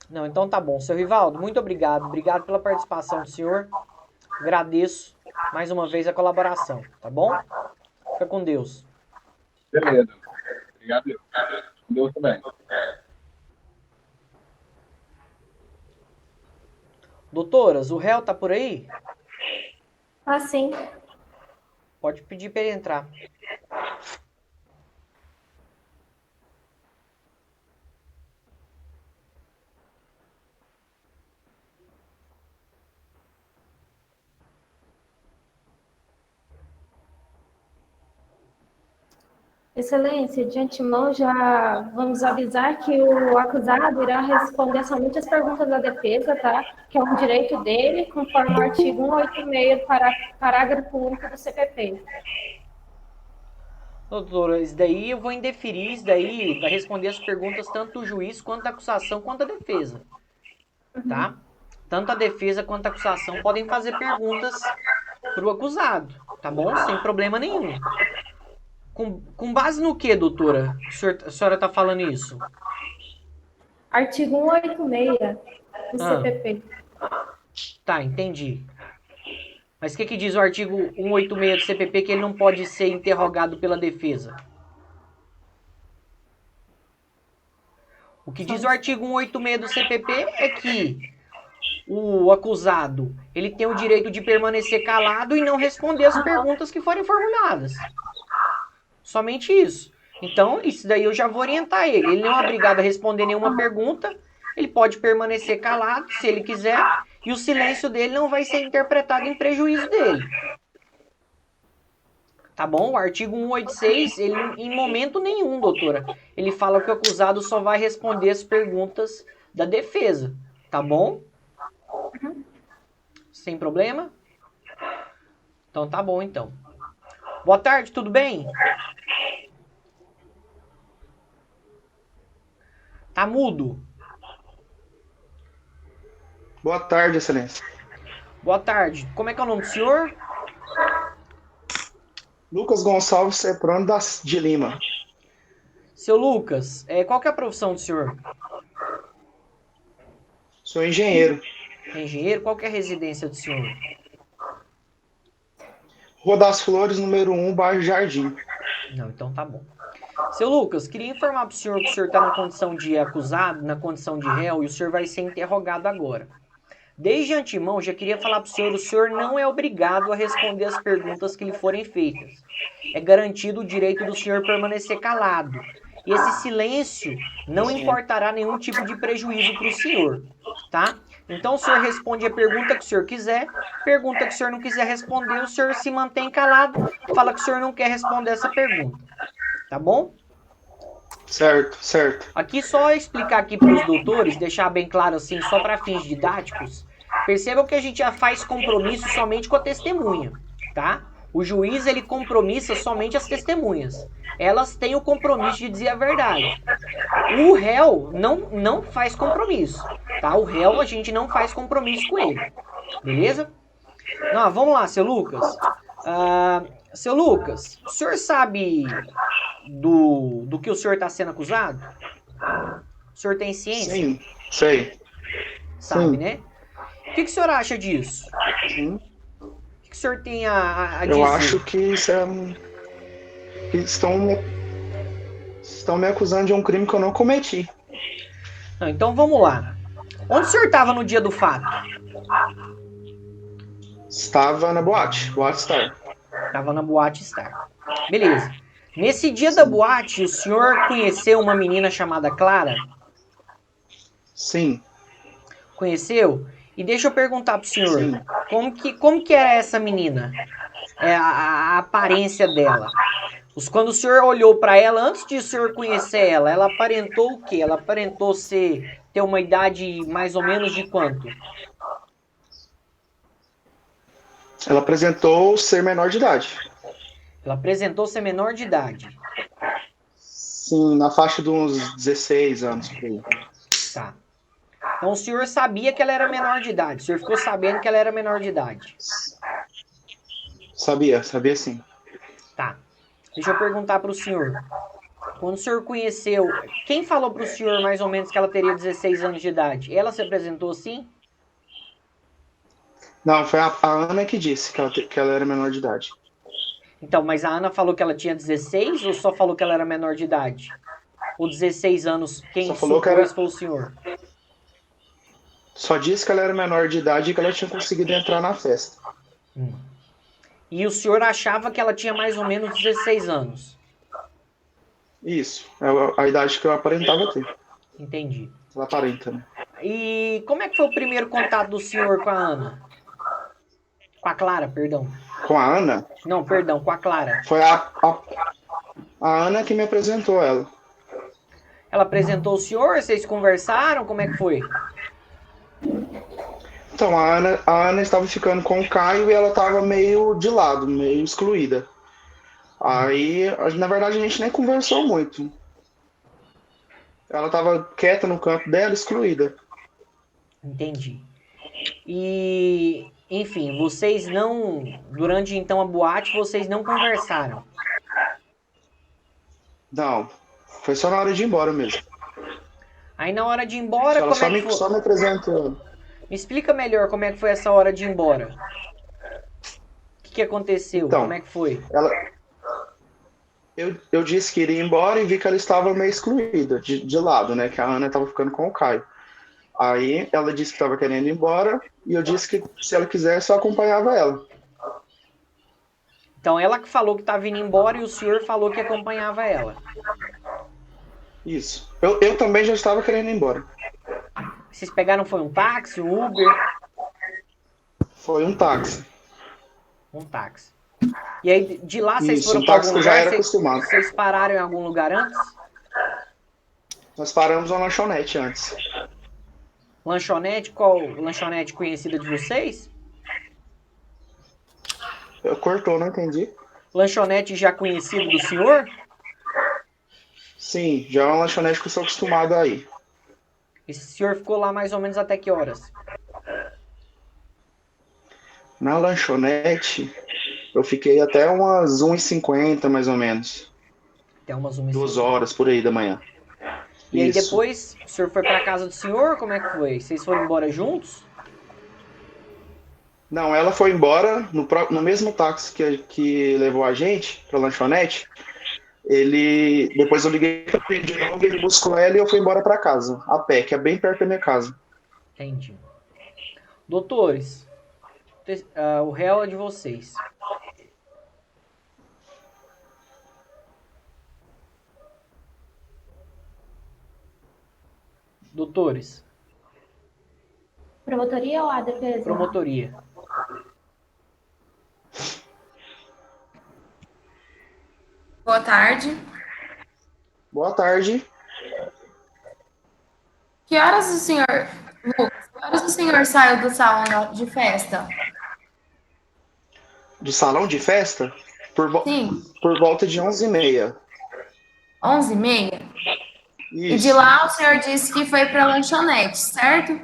Não, então tá bom. Seu Rivaldo, muito obrigado. Obrigado pela participação do senhor. Agradeço mais uma vez a colaboração, tá bom? Fica com Deus. Beleza. Obrigado. Com Deus também. Doutoras, o réu tá por aí? Ah, sim. Pode pedir para ele entrar. Excelência, de antemão já vamos avisar que o acusado irá responder somente as perguntas da defesa, tá? Que é um direito dele, conforme o artigo 186 do parágrafo único do CPP. Doutora, isso daí eu vou indeferir, isso daí vai responder as perguntas tanto do juiz, quanto da acusação, quanto da defesa. Tá? Tanto a defesa quanto a acusação podem fazer perguntas pro acusado, tá bom? Sem problema nenhum. Com base no que, doutora, a senhora tá falando isso? Artigo 186 do Ah. CPP. Tá, entendi. Mas o que diz o artigo 186 do CPP que ele não pode ser interrogado pela defesa? O que diz o artigo 186 do CPP é que o acusado ele tem o direito de permanecer calado e não responder as perguntas que forem formuladas. Somente isso. Então, isso daí eu já vou orientar ele. Ele não é obrigado a responder nenhuma pergunta. Ele pode permanecer calado, se ele quiser, e o silêncio dele não vai ser interpretado em prejuízo dele. Tá bom? O artigo 186, ele em momento nenhum, doutora, ele fala que o acusado só vai responder as perguntas da defesa. Tá bom? Sem problema? Então tá bom, então. Boa tarde, tudo bem? Tá mudo. Boa tarde, excelência. Boa tarde. Como é que é o nome do senhor? Lucas Gonçalves Seprano de Lima. Seu Lucas, qual que é a profissão do senhor? Sou engenheiro. É engenheiro? Qual que é a residência do senhor? Rua das Flores, número 1, bairro Jardim. Não, então tá bom. Seu Lucas, queria informar para o senhor que o senhor está na condição de acusado, na condição de réu, e o senhor vai ser interrogado agora. Desde antemão, já queria falar para o senhor não é obrigado a responder as perguntas que lhe forem feitas. É garantido o direito do senhor permanecer calado. E esse silêncio não importará nenhum tipo de prejuízo para o senhor, tá? Então o senhor responde a pergunta que o senhor quiser, pergunta que o senhor não quiser responder, o senhor se mantém calado, fala que o senhor não quer responder essa pergunta. Tá bom? Certo, certo. Aqui só explicar aqui para os doutores, deixar bem claro assim, só para fins didáticos. Percebam que a gente já faz compromisso somente com a testemunha, tá? O juiz, ele compromissa somente as testemunhas. Elas têm o compromisso de dizer a verdade. O réu não faz compromisso, tá? O réu, a gente não faz compromisso com ele. Beleza? Não, vamos lá, seu Lucas. Seu Lucas, o senhor sabe do que o senhor está sendo acusado? O senhor tem ciência? Sim, sei. Sabe, Sim. né? O que o senhor acha disso? Sim. O que o senhor tem a dizer? Eu acho que isso é que estão me acusando de um crime que eu não cometi. Não, então vamos lá. Onde o senhor estava no dia do fato? Estava na boate Star. Estava na Boate Star. Beleza. Nesse dia da boate, o senhor conheceu uma menina chamada Clara? Sim. Conheceu? E deixa eu perguntar pro senhor, Sim. como que era essa menina? A aparência dela. Quando o senhor olhou para ela, antes de o senhor conhecer ela aparentou o quê? Ela aparentou ter uma idade mais ou menos de quanto? Ela apresentou ser menor de idade. Ela apresentou ser menor de idade. Sim, na faixa de uns 16 anos por aí. Tá. Então o senhor sabia que ela era menor de idade. O senhor ficou sabendo que ela era menor de idade. Sabia sim. Tá. Deixa eu perguntar para o senhor. Quando o senhor conheceu, quem falou para o senhor mais ou menos que ela teria 16 anos de idade? Ela se apresentou assim? Não, foi a Ana que disse que ela era menor de idade. Então, mas a Ana falou que ela tinha 16 ou só falou que ela era menor de idade? Ou 16 anos, quem Só falou que supôs foi o senhor? Só disse que ela era menor de idade e que ela tinha conseguido entrar na festa. E o senhor achava que ela tinha mais ou menos 16 anos? Isso, é a idade que eu aparentava ter. Entendi. Ela aparenta, né? E como é que foi o primeiro contato do senhor com a Ana? Com a Clara, perdão. Com a Ana? Não, perdão, com a Clara. Foi a Ana que me apresentou ela. Ela apresentou o senhor? Vocês conversaram? Como é que foi? Então, a Ana estava ficando com o Caio e ela estava meio de lado, meio excluída. Aí, na verdade, a gente nem conversou muito. Ela estava quieta no canto dela, excluída. Entendi. E, enfim, vocês não, durante então a boate, vocês não conversaram. Não, foi só na hora de ir embora mesmo. Aí na hora de ir embora, Ela como é que foi? só me apresentou. Me explica melhor como é que foi essa hora de ir embora. O que aconteceu? Então, Como é que foi? Eu disse que iria embora e vi que ela estava meio excluída, de lado, né? Que a Ana estava ficando com o Caio. Aí ela disse que estava querendo ir embora e eu disse que se ela quisesse eu acompanhava ela. Então ela que falou que estava indo embora e o senhor falou que acompanhava ela. Isso. Eu também já estava querendo ir embora. Vocês pegaram, foi um táxi, um Uber? Foi um táxi. Um táxi. E aí de lá vocês Isso, foram um para táxi algum que eu já lugar? era acostumado. Vocês pararam em algum lugar antes? Nós paramos uma lanchonete antes. Lanchonete? Qual lanchonete conhecida de vocês? Cortou, não entendi. Lanchonete já conhecido do senhor? Sim, já é uma lanchonete que eu sou acostumado a ir. Esse senhor ficou lá mais ou menos até que horas? Na lanchonete, eu fiquei até umas 1h50, mais ou menos. Até umas 1h50. 2 horas, por aí da manhã. E aí Isso. depois, o senhor foi para casa do senhor? Como é que foi? Vocês foram embora juntos? Não, ela foi embora no mesmo táxi que levou a gente pra lanchonete. Depois eu liguei pra ele de novo, ele buscou ela e eu fui embora pra casa, a pé, que é bem perto da minha casa. Entendi. Doutores, o réu é de vocês. Doutores, Promotoria ou a defesa? promotoria. Boa tarde. Boa tarde. Que horas o senhor, Lucas, que horas o senhor saiu do salão de festa? Do salão de festa? Sim, Por volta de 11h30. 11h30? E Isso, de lá o senhor disse que foi para a lanchonete, certo?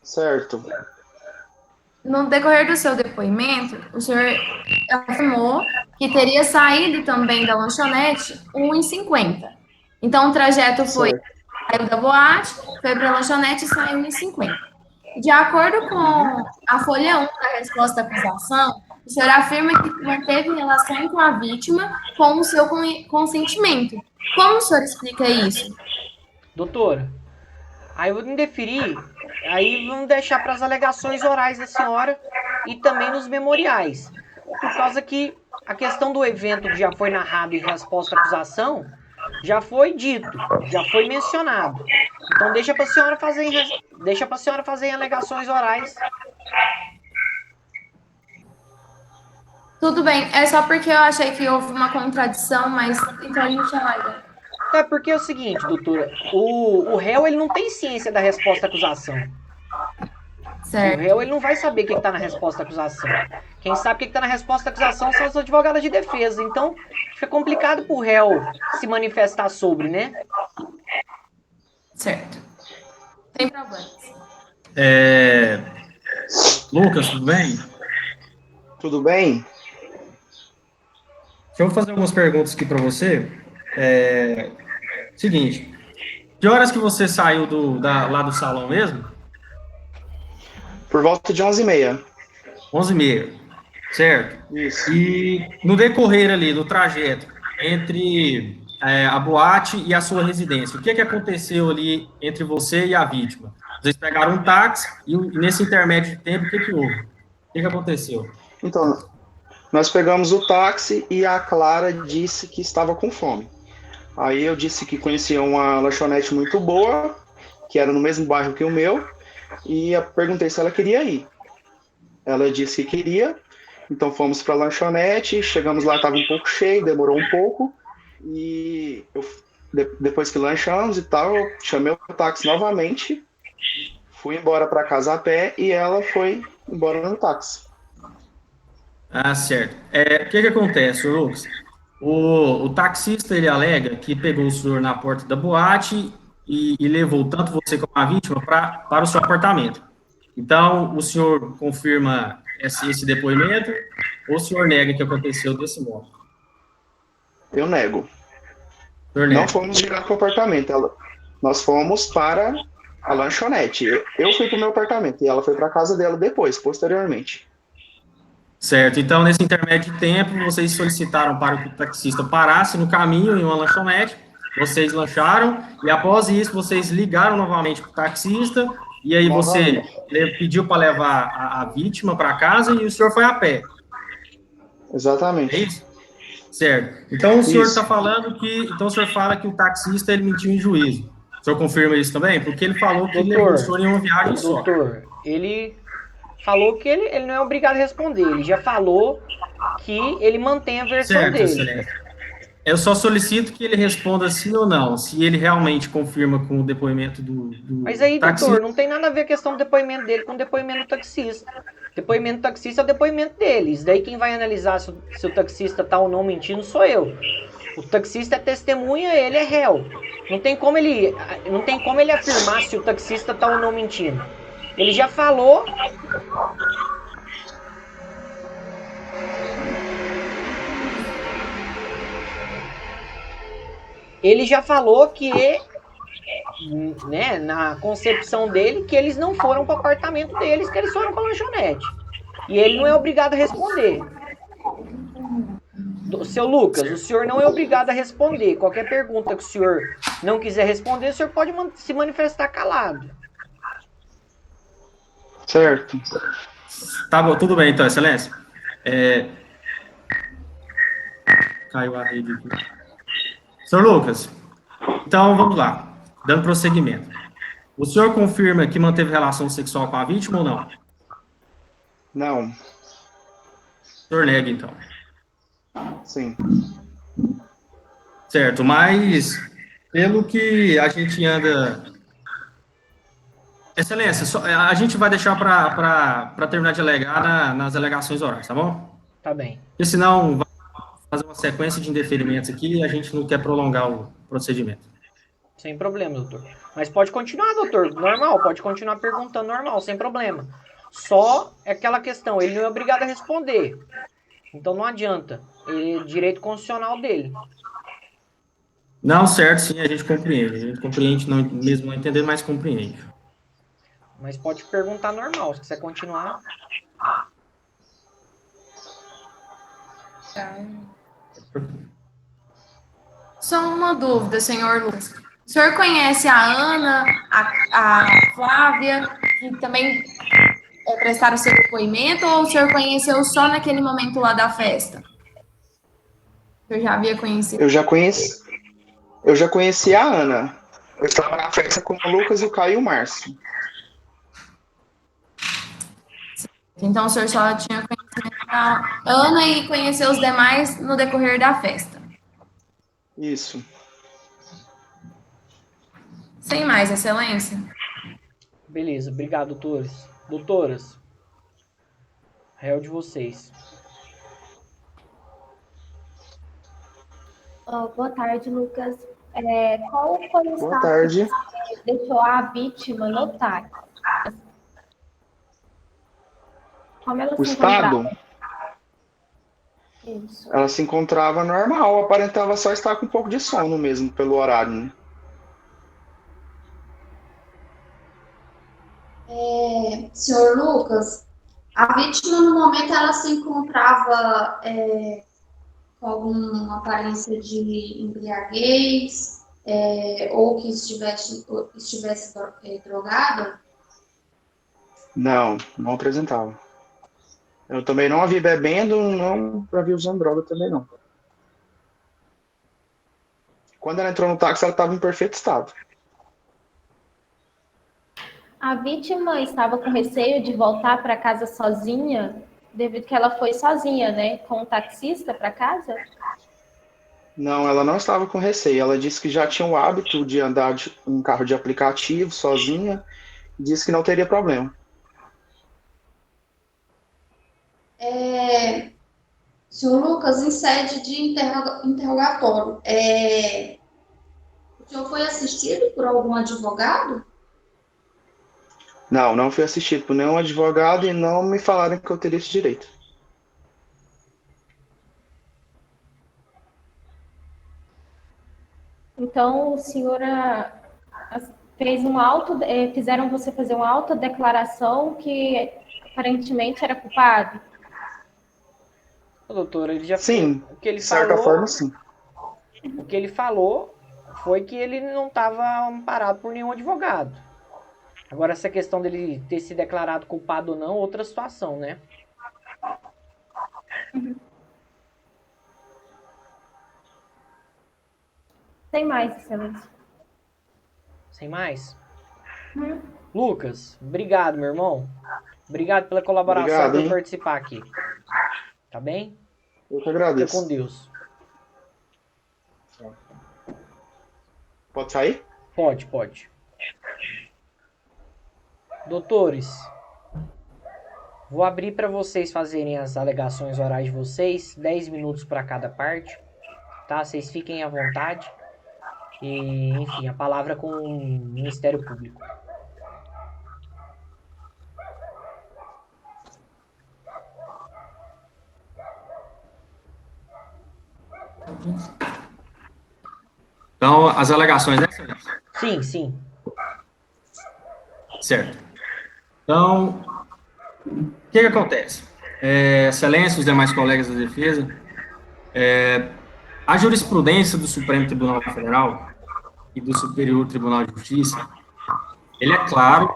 certo. No decorrer do seu depoimento, o senhor afirmou que teria saído também da lanchonete 1h50. Então, o trajeto foi, Certo. saiu da boate, foi para a lanchonete e saiu 1h50. De acordo com a folha 1 da resposta à acusação, o senhor afirma que manteve relação com a vítima com o seu consentimento. Como o senhor explica isso? Doutora, aí eu vou indeferir, aí vamos deixar para as alegações orais da senhora e também nos memoriais. Por causa que a questão do evento que já foi narrado em resposta à acusação já foi dito, já foi mencionado. Então deixa para a senhora fazer em alegações orais. Tudo bem, é só porque eu achei que houve uma contradição, mas então a gente alega. É porque é o seguinte, doutora, o réu ele não tem ciência da resposta à acusação. O Certo. réu ele não vai saber o que está na resposta à acusação. Quem sabe o que está na resposta à acusação são os advogados de defesa. Então fica complicado para o réu se manifestar sobre, né? Certo. Sem problemas. Lucas, tudo bem? Tudo bem? Deixa eu fazer algumas perguntas aqui para você. Seguinte, que horas que você saiu lá do salão mesmo? Por volta de 11h30. 11h30, certo? Isso. E no decorrer ali do trajeto entre a boate e a sua residência, o que aconteceu ali entre você e a vítima? Vocês pegaram um táxi e nesse intermédio de tempo, o que houve? O que aconteceu? Então, nós pegamos o táxi e a Clara disse que estava com fome. Aí eu disse que conhecia uma lanchonete muito boa, que era no mesmo bairro que o meu, e eu perguntei se ela queria ir. Ela disse que queria, então fomos para a lanchonete, chegamos lá, estava um pouco cheio, demorou um pouco, e depois que lanchamos e tal, eu chamei o táxi novamente, fui embora para casa a pé e ela foi embora no táxi. Ah, certo. O que acontece, ô Lucas? O taxista, ele alega que pegou o senhor na porta da boate e levou tanto você como a vítima para o seu apartamento. Então, o senhor confirma esse depoimento ou o senhor nega que aconteceu desse modo? Eu nego. O senhor Não nega. fomos direto para o apartamento. Nós fomos para a lanchonete. Eu fui para o meu apartamento e ela foi para a casa dela depois, posteriormente. Certo. Então, nesse intermédio de tempo, vocês solicitaram para que o taxista parasse no caminho em uma lanchonete, vocês lancharam, e após isso, vocês ligaram novamente para o taxista, e aí Novamente. ele pediu para levar a vítima para casa e o senhor foi a pé. É Exatamente. isso? Certo. Então, o senhor está Isso. falando que... Então, o senhor fala que o taxista, ele mentiu em juízo. O senhor confirma isso também? Porque ele falou que levou o senhor em uma viagem só. Doutor, ele falou que ele não é obrigado a responder. Ele já falou que ele mantém a versão Certo, dele. excelente. Eu só solicito que ele responda sim ou não, se ele realmente confirma com o depoimento do Mas aí, taxista. doutor, não tem nada a ver a questão do depoimento dele com o depoimento do taxista. Depoimento do taxista é o depoimento deles. Daí quem vai analisar se o taxista tá ou não mentindo sou eu. O taxista é testemunha, ele é réu. Não tem como ele afirmar se o taxista tá ou não mentindo. Ele já falou. Ele já falou que, né, na concepção dele, que eles não foram para o apartamento deles, que eles foram para a lanchonete. E ele não é obrigado a responder. Seu Lucas, o senhor não é obrigado a responder. Qualquer pergunta que o senhor não quiser responder, o senhor pode se manifestar calado. Certo. Tá bom, tudo bem então, excelência. Caiu a rede aqui. Senhor Lucas, então vamos lá, dando prosseguimento. O senhor confirma que manteve relação sexual com a vítima ou não? Não. O senhor nega, então. Sim. Certo, mas pelo que a gente anda... Excelência, a gente vai deixar para terminar de alegar nas alegações orais, tá bom? Tá bem. Porque senão vai fazer uma sequência de indeferimentos aqui e a gente não quer prolongar o procedimento. Sem problema, doutor. Mas pode continuar, doutor. Normal, pode continuar perguntando normal, sem problema. Só é aquela questão, ele não é obrigado a responder. Então não adianta. Ele é direito constitucional dele. Não, certo, sim, a gente compreende. A gente compreende, não, mesmo não entendendo, mas compreende. Mas pode perguntar normal, se quiser continuar. Só uma dúvida, senhor Lucas. O senhor conhece a Ana, a Flávia, que também prestaram seu depoimento, ou o senhor conheceu só naquele momento lá da festa? Eu já havia conhecido. Eu já conheci a Ana. Eu estava na festa com o Lucas, o Caio e o Márcio. Então o senhor só tinha conhecido a Ana e conheceu os demais no decorrer da festa. Isso. Sem mais, excelência. Beleza, obrigado, doutores. Doutoras, réu de vocês. Boa tarde, Lucas. Qual foi o Boa estado tarde. que você deixou a vítima no táxi? Como ela O se estado, encontrava? Isso. ela se encontrava normal, aparentava só estar com um pouco de sono mesmo, pelo horário, né? Senhor Lucas, a vítima no momento ela se encontrava com alguma aparência de embriaguez, ou que estivesse drogada? Não apresentava. Eu também não a vi bebendo, não a vi usando droga também não. Quando ela entrou no táxi, ela estava em perfeito estado. A vítima estava com receio de voltar para casa sozinha, devido que ela foi sozinha, né, com o taxista para casa? Não, ela não estava com receio. Ela disse que já tinha o hábito de andar em um carro de aplicativo sozinha, e disse que não teria problema. Senhor Lucas, em sede de interrogatório, o senhor foi assistido por algum advogado? Não, não fui assistido por nenhum advogado e não me falaram que eu teria esse direito. Então, o senhor fez fizeram você fazer uma autodeclaração que aparentemente era culpado? Ô, doutor, ele já Sim, o que ele de certa falou, forma, sim. o que ele falou foi que ele não estava amparado por nenhum advogado. Agora, essa questão dele ter se declarado culpado ou não, outra situação, né? Sem mais, excelência. Sem mais? Lucas, obrigado, meu irmão. Obrigado pela colaboração, Obrigado, por hein? participar aqui. Tá bem? Eu que Fica agradeço. com Deus. Pode sair? Pode. Doutores, vou abrir para vocês fazerem as alegações orais de vocês, 10 minutos para cada parte, tá? Vocês fiquem à vontade. E, enfim, a palavra com o Ministério Público. Então, as alegações, né, Excelência? Sim. Certo. Então, o que acontece? Excelência, os demais colegas da defesa, a jurisprudência do Supremo Tribunal Federal e do Superior Tribunal de Justiça, ele é claro,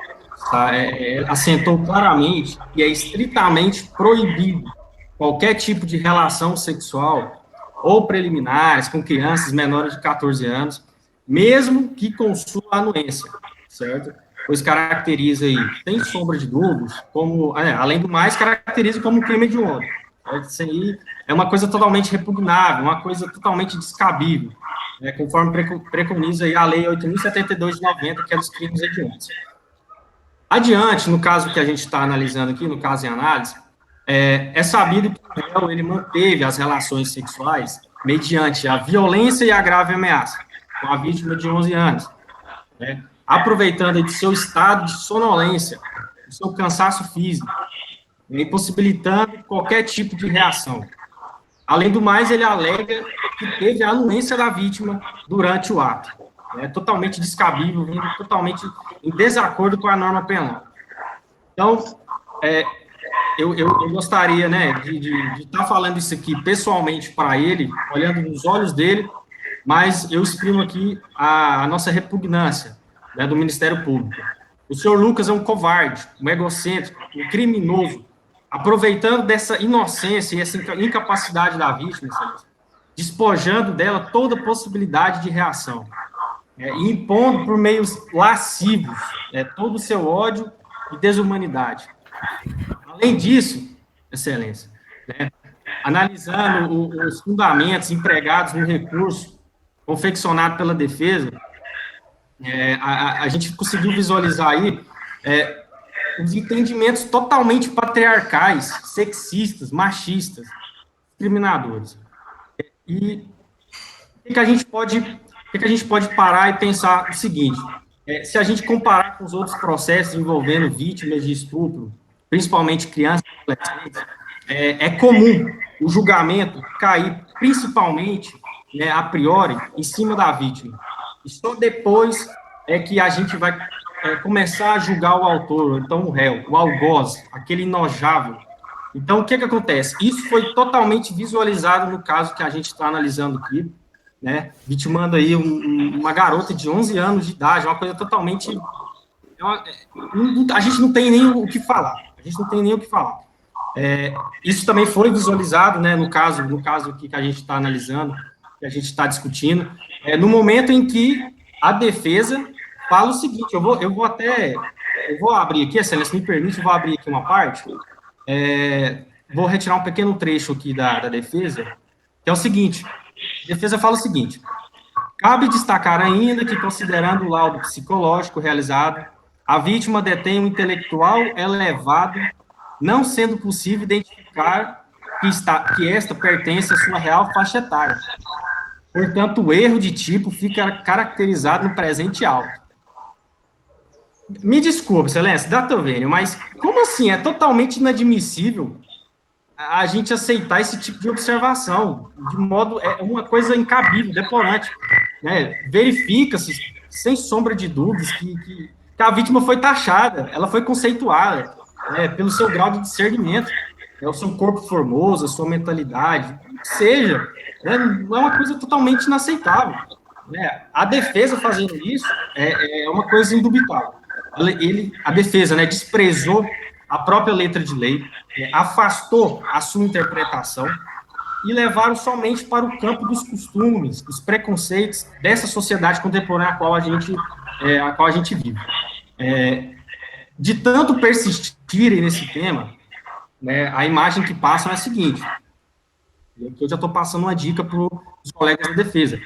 assentou claramente que é estritamente proibido qualquer tipo de relação sexual ou preliminares com crianças menores de 14 anos, mesmo que com sua anuência, certo? Pois caracteriza aí, sem sombra de dúvidas, como, além do mais, caracteriza como crime de ódio. Isso aí é uma coisa totalmente repugnável, uma coisa totalmente descabível, conforme preconiza aí a Lei 8.072 de 90, que é dos crimes hediondos. Adiante, no caso que a gente está analisando aqui, no caso em análise, é sabido que o réu, ele manteve as relações sexuais mediante a violência e a grave ameaça com a vítima de 11 anos, aproveitando de seu estado de sonolência, do seu cansaço físico, impossibilitando qualquer tipo de reação. Além do mais, ele alega que teve a anuência da vítima durante o ato. Totalmente descabível, vindo totalmente em desacordo com a norma penal. Então, eu gostaria, de estar falando isso aqui pessoalmente para ele, olhando nos olhos dele, mas eu exprimo aqui a nossa repugnância, do Ministério Público. O senhor Lucas é um covarde, um egocêntrico, um criminoso, aproveitando dessa inocência e essa incapacidade da vítima, despojando dela toda possibilidade de reação, e impondo por meios lascivos todo o seu ódio e desumanidade. Além disso, Excelência, analisando os fundamentos empregados no recurso confeccionado pela defesa, a gente conseguiu visualizar aí os entendimentos totalmente patriarcais, sexistas, machistas, discriminadores. E o que a gente pode parar e pensar o seguinte: se a gente comparar com os outros processos envolvendo vítimas de estupro, principalmente crianças e adolescentes, é comum o julgamento cair principalmente, a priori, em cima da vítima. E só depois é que a gente vai começar a julgar o autor, então o réu, o algoz, aquele enojável. Então, o que acontece? Isso foi totalmente visualizado no caso que a gente está analisando aqui, vitimando aí uma garota de 11 anos de idade, uma coisa totalmente... a gente não tem nem o que falar. Isso também foi visualizado, no caso que a gente está analisando, que a gente está discutindo, no momento em que a defesa fala o seguinte, eu vou abrir aqui, Excelência, me permite, eu vou abrir aqui uma parte, vou retirar um pequeno trecho aqui da defesa, que é o seguinte: a defesa fala o seguinte: cabe destacar ainda que, considerando o laudo psicológico realizado, a vítima detém um intelectual elevado, não sendo possível identificar que esta pertence à sua real faixa etária. Portanto, o erro de tipo fica caracterizado no presente alto. Me desculpe, excelência, Datovênio, mas como assim? É totalmente inadmissível a gente aceitar esse tipo de observação, de modo, é uma coisa incabível, deplorante, né? Verifica-se, sem sombra de dúvidas, que a vítima foi taxada, ela foi conceituada, né, pelo seu grau de discernimento, o seu corpo formoso, a sua mentalidade, o que seja, né, não é uma coisa totalmente inaceitável, né? A defesa fazendo isso é uma coisa indubitável. A defesa, né, desprezou a própria letra de lei, afastou a sua interpretação e levaram somente para o campo dos costumes, dos preconceitos dessa sociedade contemporânea a qual a gente vive. De tanto persistirem nesse tema, né, a imagem que passam é a seguinte, e aqui eu já estou passando uma dica para os colegas da defesa,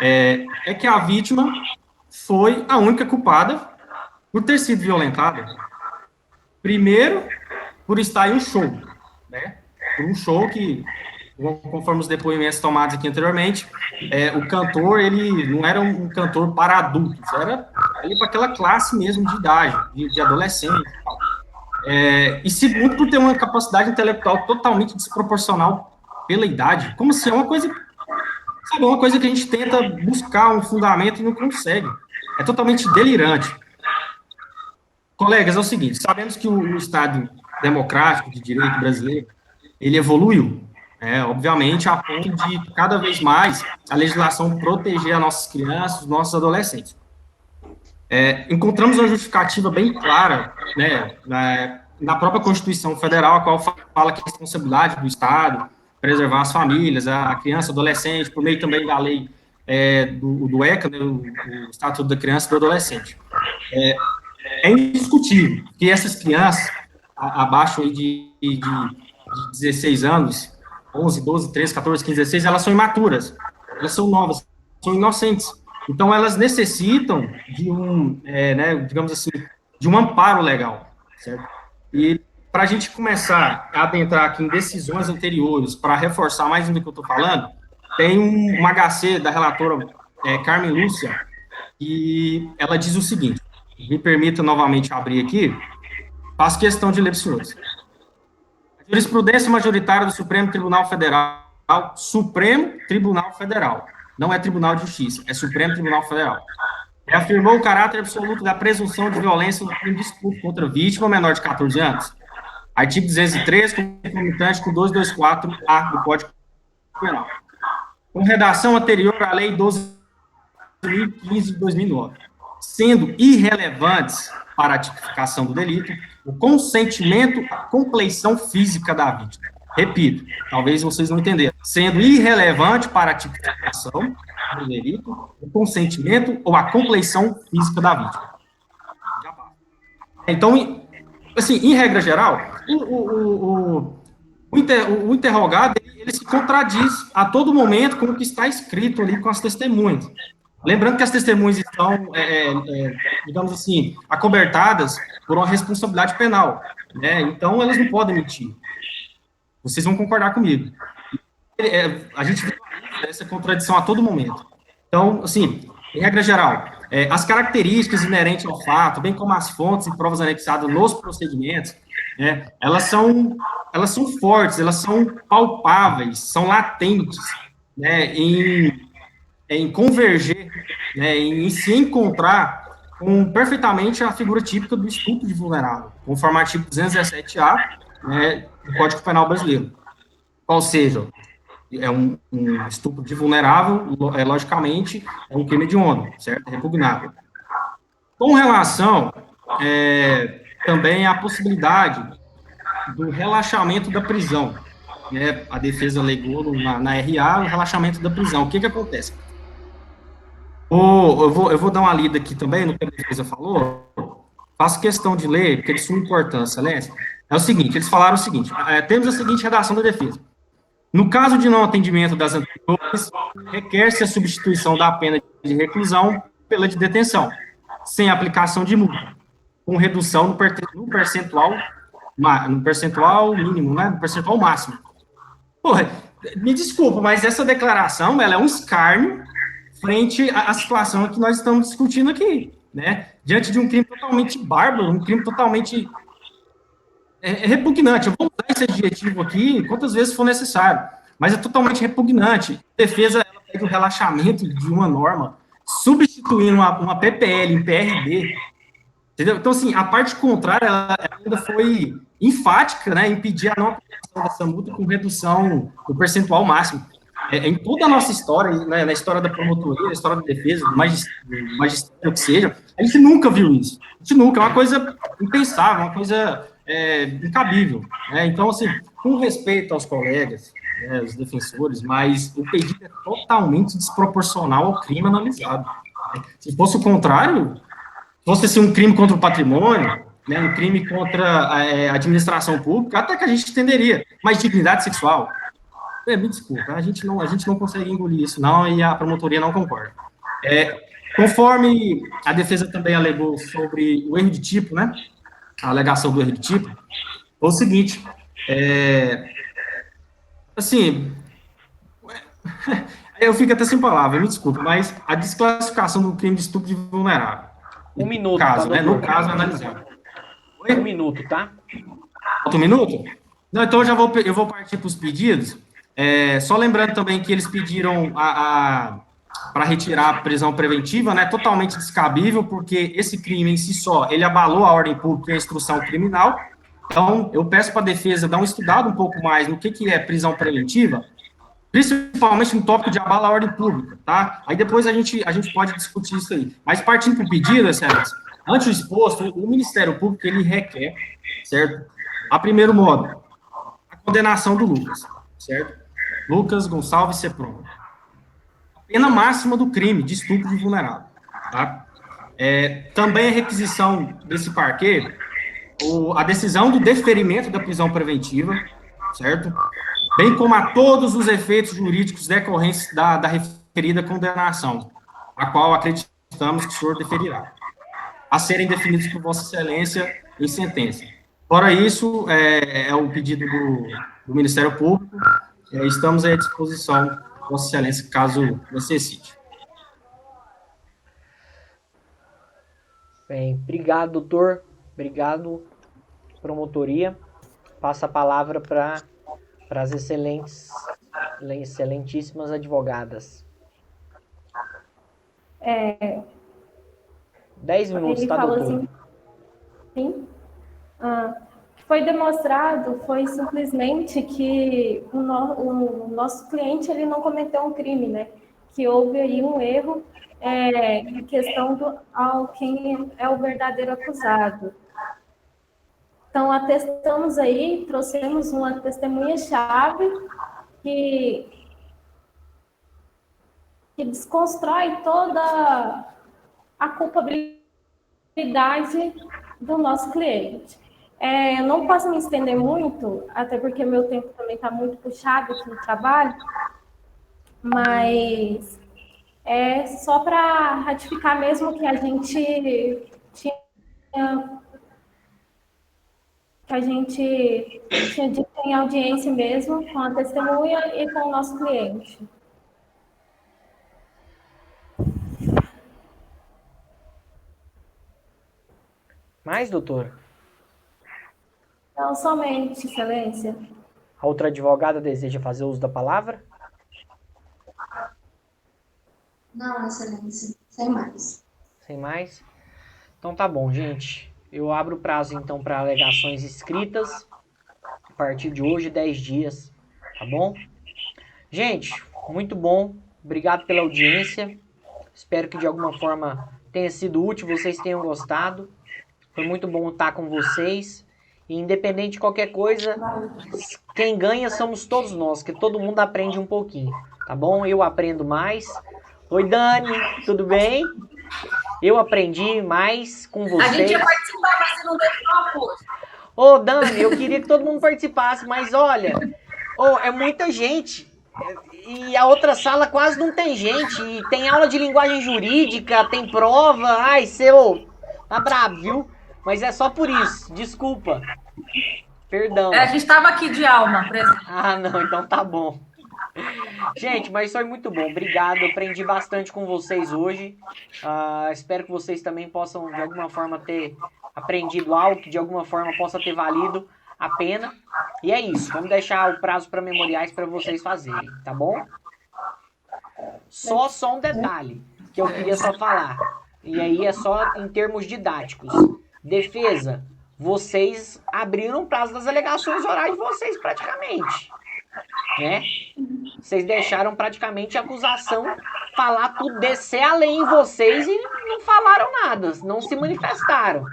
é que a vítima foi a única culpada por ter sido violentada. Primeiro, por estar em um show, né? Por um show que, conforme os depoimentos tomados aqui anteriormente, o cantor, ele não era um cantor para adultos, era ali para aquela classe mesmo de idade, de adolescente e tal. E segundo, por ter uma capacidade intelectual totalmente desproporcional pela idade. Como assim? É uma coisa, sabe, uma coisa que a gente tenta buscar um fundamento e não consegue. É totalmente delirante. Colegas, é o seguinte, sabemos que o Estado democrático de direito brasileiro, ele evoluiu, obviamente, a ponto de, cada vez mais, a legislação proteger as nossas crianças, os nossos adolescentes. Encontramos uma justificativa bem clara, né, na própria Constituição Federal, a qual fala que a responsabilidade do Estado preservar as famílias, a criança, adolescente, por meio também da lei do ECA, né, o Estatuto da Criança e do Adolescente. É indiscutível que essas crianças, abaixo aí de 16 anos, 11, 12, 13, 14, 15, 16, elas são imaturas, elas são novas, são inocentes. Então, elas necessitam de digamos assim, de um amparo legal, certo? E para a gente começar a adentrar aqui em decisões anteriores, para reforçar mais ainda o que eu estou falando, tem um HC da relatora Carmen Lúcia, e ela diz o seguinte, me permita novamente abrir aqui, faço questão de ler para os senhores. A jurisprudência majoritária do Supremo Tribunal Federal, não é Tribunal de Justiça, é Supremo Tribunal Federal, reafirmou o caráter absoluto da presunção de violência no crime de estupro contra vítima menor de 14 anos. Artigo 213, concomitante com 224-A do Código Penal. Com redação anterior à Lei 12.015 de 2009. Sendo irrelevantes para a tipificação do delito o consentimento à compleição física da vítima. Repito, talvez vocês não entenderam. Sendo irrelevante para a tipificação do delito o consentimento ou a compleição física da vítima. Então, assim, em regra geral, o interrogado, ele se contradiz a todo momento com o que está escrito ali com as testemunhas. Lembrando que as testemunhas estão, digamos assim, acobertadas por uma responsabilidade penal, né? Então, elas não podem mentir. Vocês vão concordar comigo. A gente vê essa contradição a todo momento. Então, assim, em regra geral, as características inerentes ao fato, bem como as fontes e provas anexadas nos procedimentos, elas são fortes, elas são palpáveis, são latentes, né, em converger, né, em se encontrar com perfeitamente a figura típica do estupro de vulnerável, conforme o artigo 217-A, né, do Código Penal Brasileiro. Ou seja, é um estupro de vulnerável, logicamente, é um crime hediondo, certo? É repugnável. Com relação também à possibilidade do relaxamento da prisão, né? A defesa alegou na RA o relaxamento da prisão. O que acontece? Eu vou dar uma lida aqui também no que a defesa falou, faço questão de ler, porque é de suma importância, né? É o seguinte, eles falaram o seguinte, temos a seguinte redação da defesa. No caso de não atendimento das anteriores, requer-se a substituição da pena de reclusão pela de detenção, sem aplicação de multa, com redução no percentual mínimo, né, no percentual máximo. Porra, me desculpa, mas essa declaração, ela é um escárnio frente à situação que nós estamos discutindo aqui, né? Diante de um crime totalmente bárbaro, um crime totalmente repugnante. Eu vou usar esse adjetivo aqui quantas vezes for necessário, mas é totalmente repugnante. A defesa, ela pede o relaxamento de uma norma, substituindo uma PPL em PRD, entendeu? Então, assim, a parte contrária, ela ainda foi enfática, né, em pedir a não aplicação dessa multa com redução do percentual máximo. Em toda a nossa história, né, na história da promotoria, na história da defesa, do magistério, que seja, a gente nunca viu isso. A gente nunca, é uma coisa impensável, uma coisa incabível. Né? Então, assim, com respeito aos colegas, né, os defensores, mas o pedido é totalmente desproporcional ao crime analisado. Se fosse o contrário, fosse assim, um crime contra o patrimônio, né, um crime contra a administração pública, até que a gente entenderia. Mas dignidade sexual, me desculpa, a gente não consegue engolir isso, não, e a promotoria não concorda. Conforme a defesa também alegou sobre o erro de tipo, né, a alegação do erro de tipo, foi o seguinte, assim, eu fico até sem palavras, me desculpa, mas a desclassificação do crime de estupro de vulnerável. Um minuto, caso, tá, né, no caso, analisado. Um minuto, tá? Falta um minuto? Não, então eu vou partir para os pedidos. Só lembrando também que eles pediram para retirar a prisão preventiva, né, totalmente descabível, porque esse crime em si só, ele abalou a ordem pública e a instrução criminal. Então, eu peço para a defesa dar uma estudada um pouco mais no que é prisão preventiva, principalmente no tópico de abalar a ordem pública, tá? Aí depois a gente pode discutir isso aí. Mas partindo para o pedido, excelência, ante o exposto, o Ministério Público, ele requer, certo? A primeiro modo, a condenação do Lucas, certo? Lucas Gonçalves Sepron. A pena máxima do crime de estupro de vulnerável, tá? Também a requisição desse parquê, a decisão do deferimento da prisão preventiva, certo? Bem como a todos os efeitos jurídicos decorrentes da referida condenação, a qual acreditamos que o senhor deferirá, a serem definidos por Vossa Excelência em sentença. Fora isso, é o pedido do Ministério Público, estamos à disposição de Vossa Excelência, caso necessite. Bem, obrigado, doutor. Obrigado, promotoria. Passa a palavra para as excelentíssimas advogadas. 10 minutos, ele tá, falou doutor? Assim, sim. O que foi demonstrado foi simplesmente que o nosso cliente ele não cometeu um crime, né? Que houve aí um erro em questão ao quem é o verdadeiro acusado. Então, atestamos aí, trouxemos uma testemunha-chave que desconstrói toda a culpabilidade do nosso cliente. Não posso me estender muito, até porque meu tempo também está muito puxado aqui no trabalho, mas é só para ratificar mesmo que a gente tinha dito em audiência mesmo, com a testemunha e com o nosso cliente. Mais, doutor? Não, somente, excelência. A outra advogada deseja fazer uso da palavra? Não, excelência, sem mais. Sem mais? Então tá bom, gente. Eu abro o prazo, então, para alegações escritas. A partir de hoje, 10 dias. Tá bom? Gente, muito bom. Obrigado pela audiência. Espero que de alguma forma tenha sido útil, vocês tenham gostado. Foi muito bom estar com vocês. E independente de qualquer coisa, quem ganha somos todos nós, que todo mundo aprende um pouquinho. Tá bom? Eu aprendo mais. Oi, Dani, tudo bem? Eu aprendi mais com vocês. A gente ia participar, mas você não deu apoio. Ô, Dani, eu queria que todo mundo participasse, mas olha, é muita gente. E a outra sala quase não tem gente. E tem aula de linguagem jurídica, tem prova. Ai, tá bravo, viu? Mas é só por isso, desculpa. Perdão. A gente estava aqui de alma, presente. Ah, não, então tá bom. Gente, mas foi muito bom. Obrigado, eu aprendi bastante com vocês hoje. Espero que vocês também possam, de alguma forma, ter aprendido algo que, de alguma forma, possa ter valido a pena. E é isso, vamos deixar o prazo para memoriais para vocês fazerem, tá bom? Só um detalhe que eu queria só falar. E aí é só em termos didáticos. Defesa, vocês abriram o prazo das alegações orais de vocês praticamente. Né? Vocês deixaram praticamente a acusação falar tudo, descer além em vocês e não falaram nada, não se manifestaram.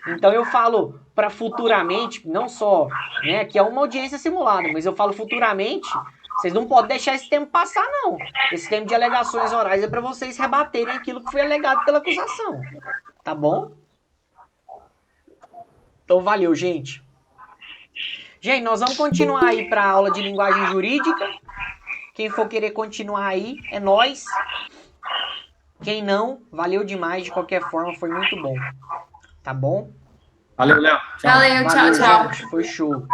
Então eu falo para futuramente, não só, né, que é uma audiência simulada, mas eu falo futuramente, vocês não podem deixar esse tempo passar, não. Esse tempo de alegações orais é para vocês rebaterem aquilo que foi alegado pela acusação. Tá bom? Então valeu, gente. Gente, nós vamos continuar aí para a aula de linguagem jurídica. Quem for querer continuar aí, é nós. Quem não, valeu demais de qualquer forma, foi muito bom. Tá bom? Valeu, Léo. Valeu, tchau, tchau. Gente, foi show.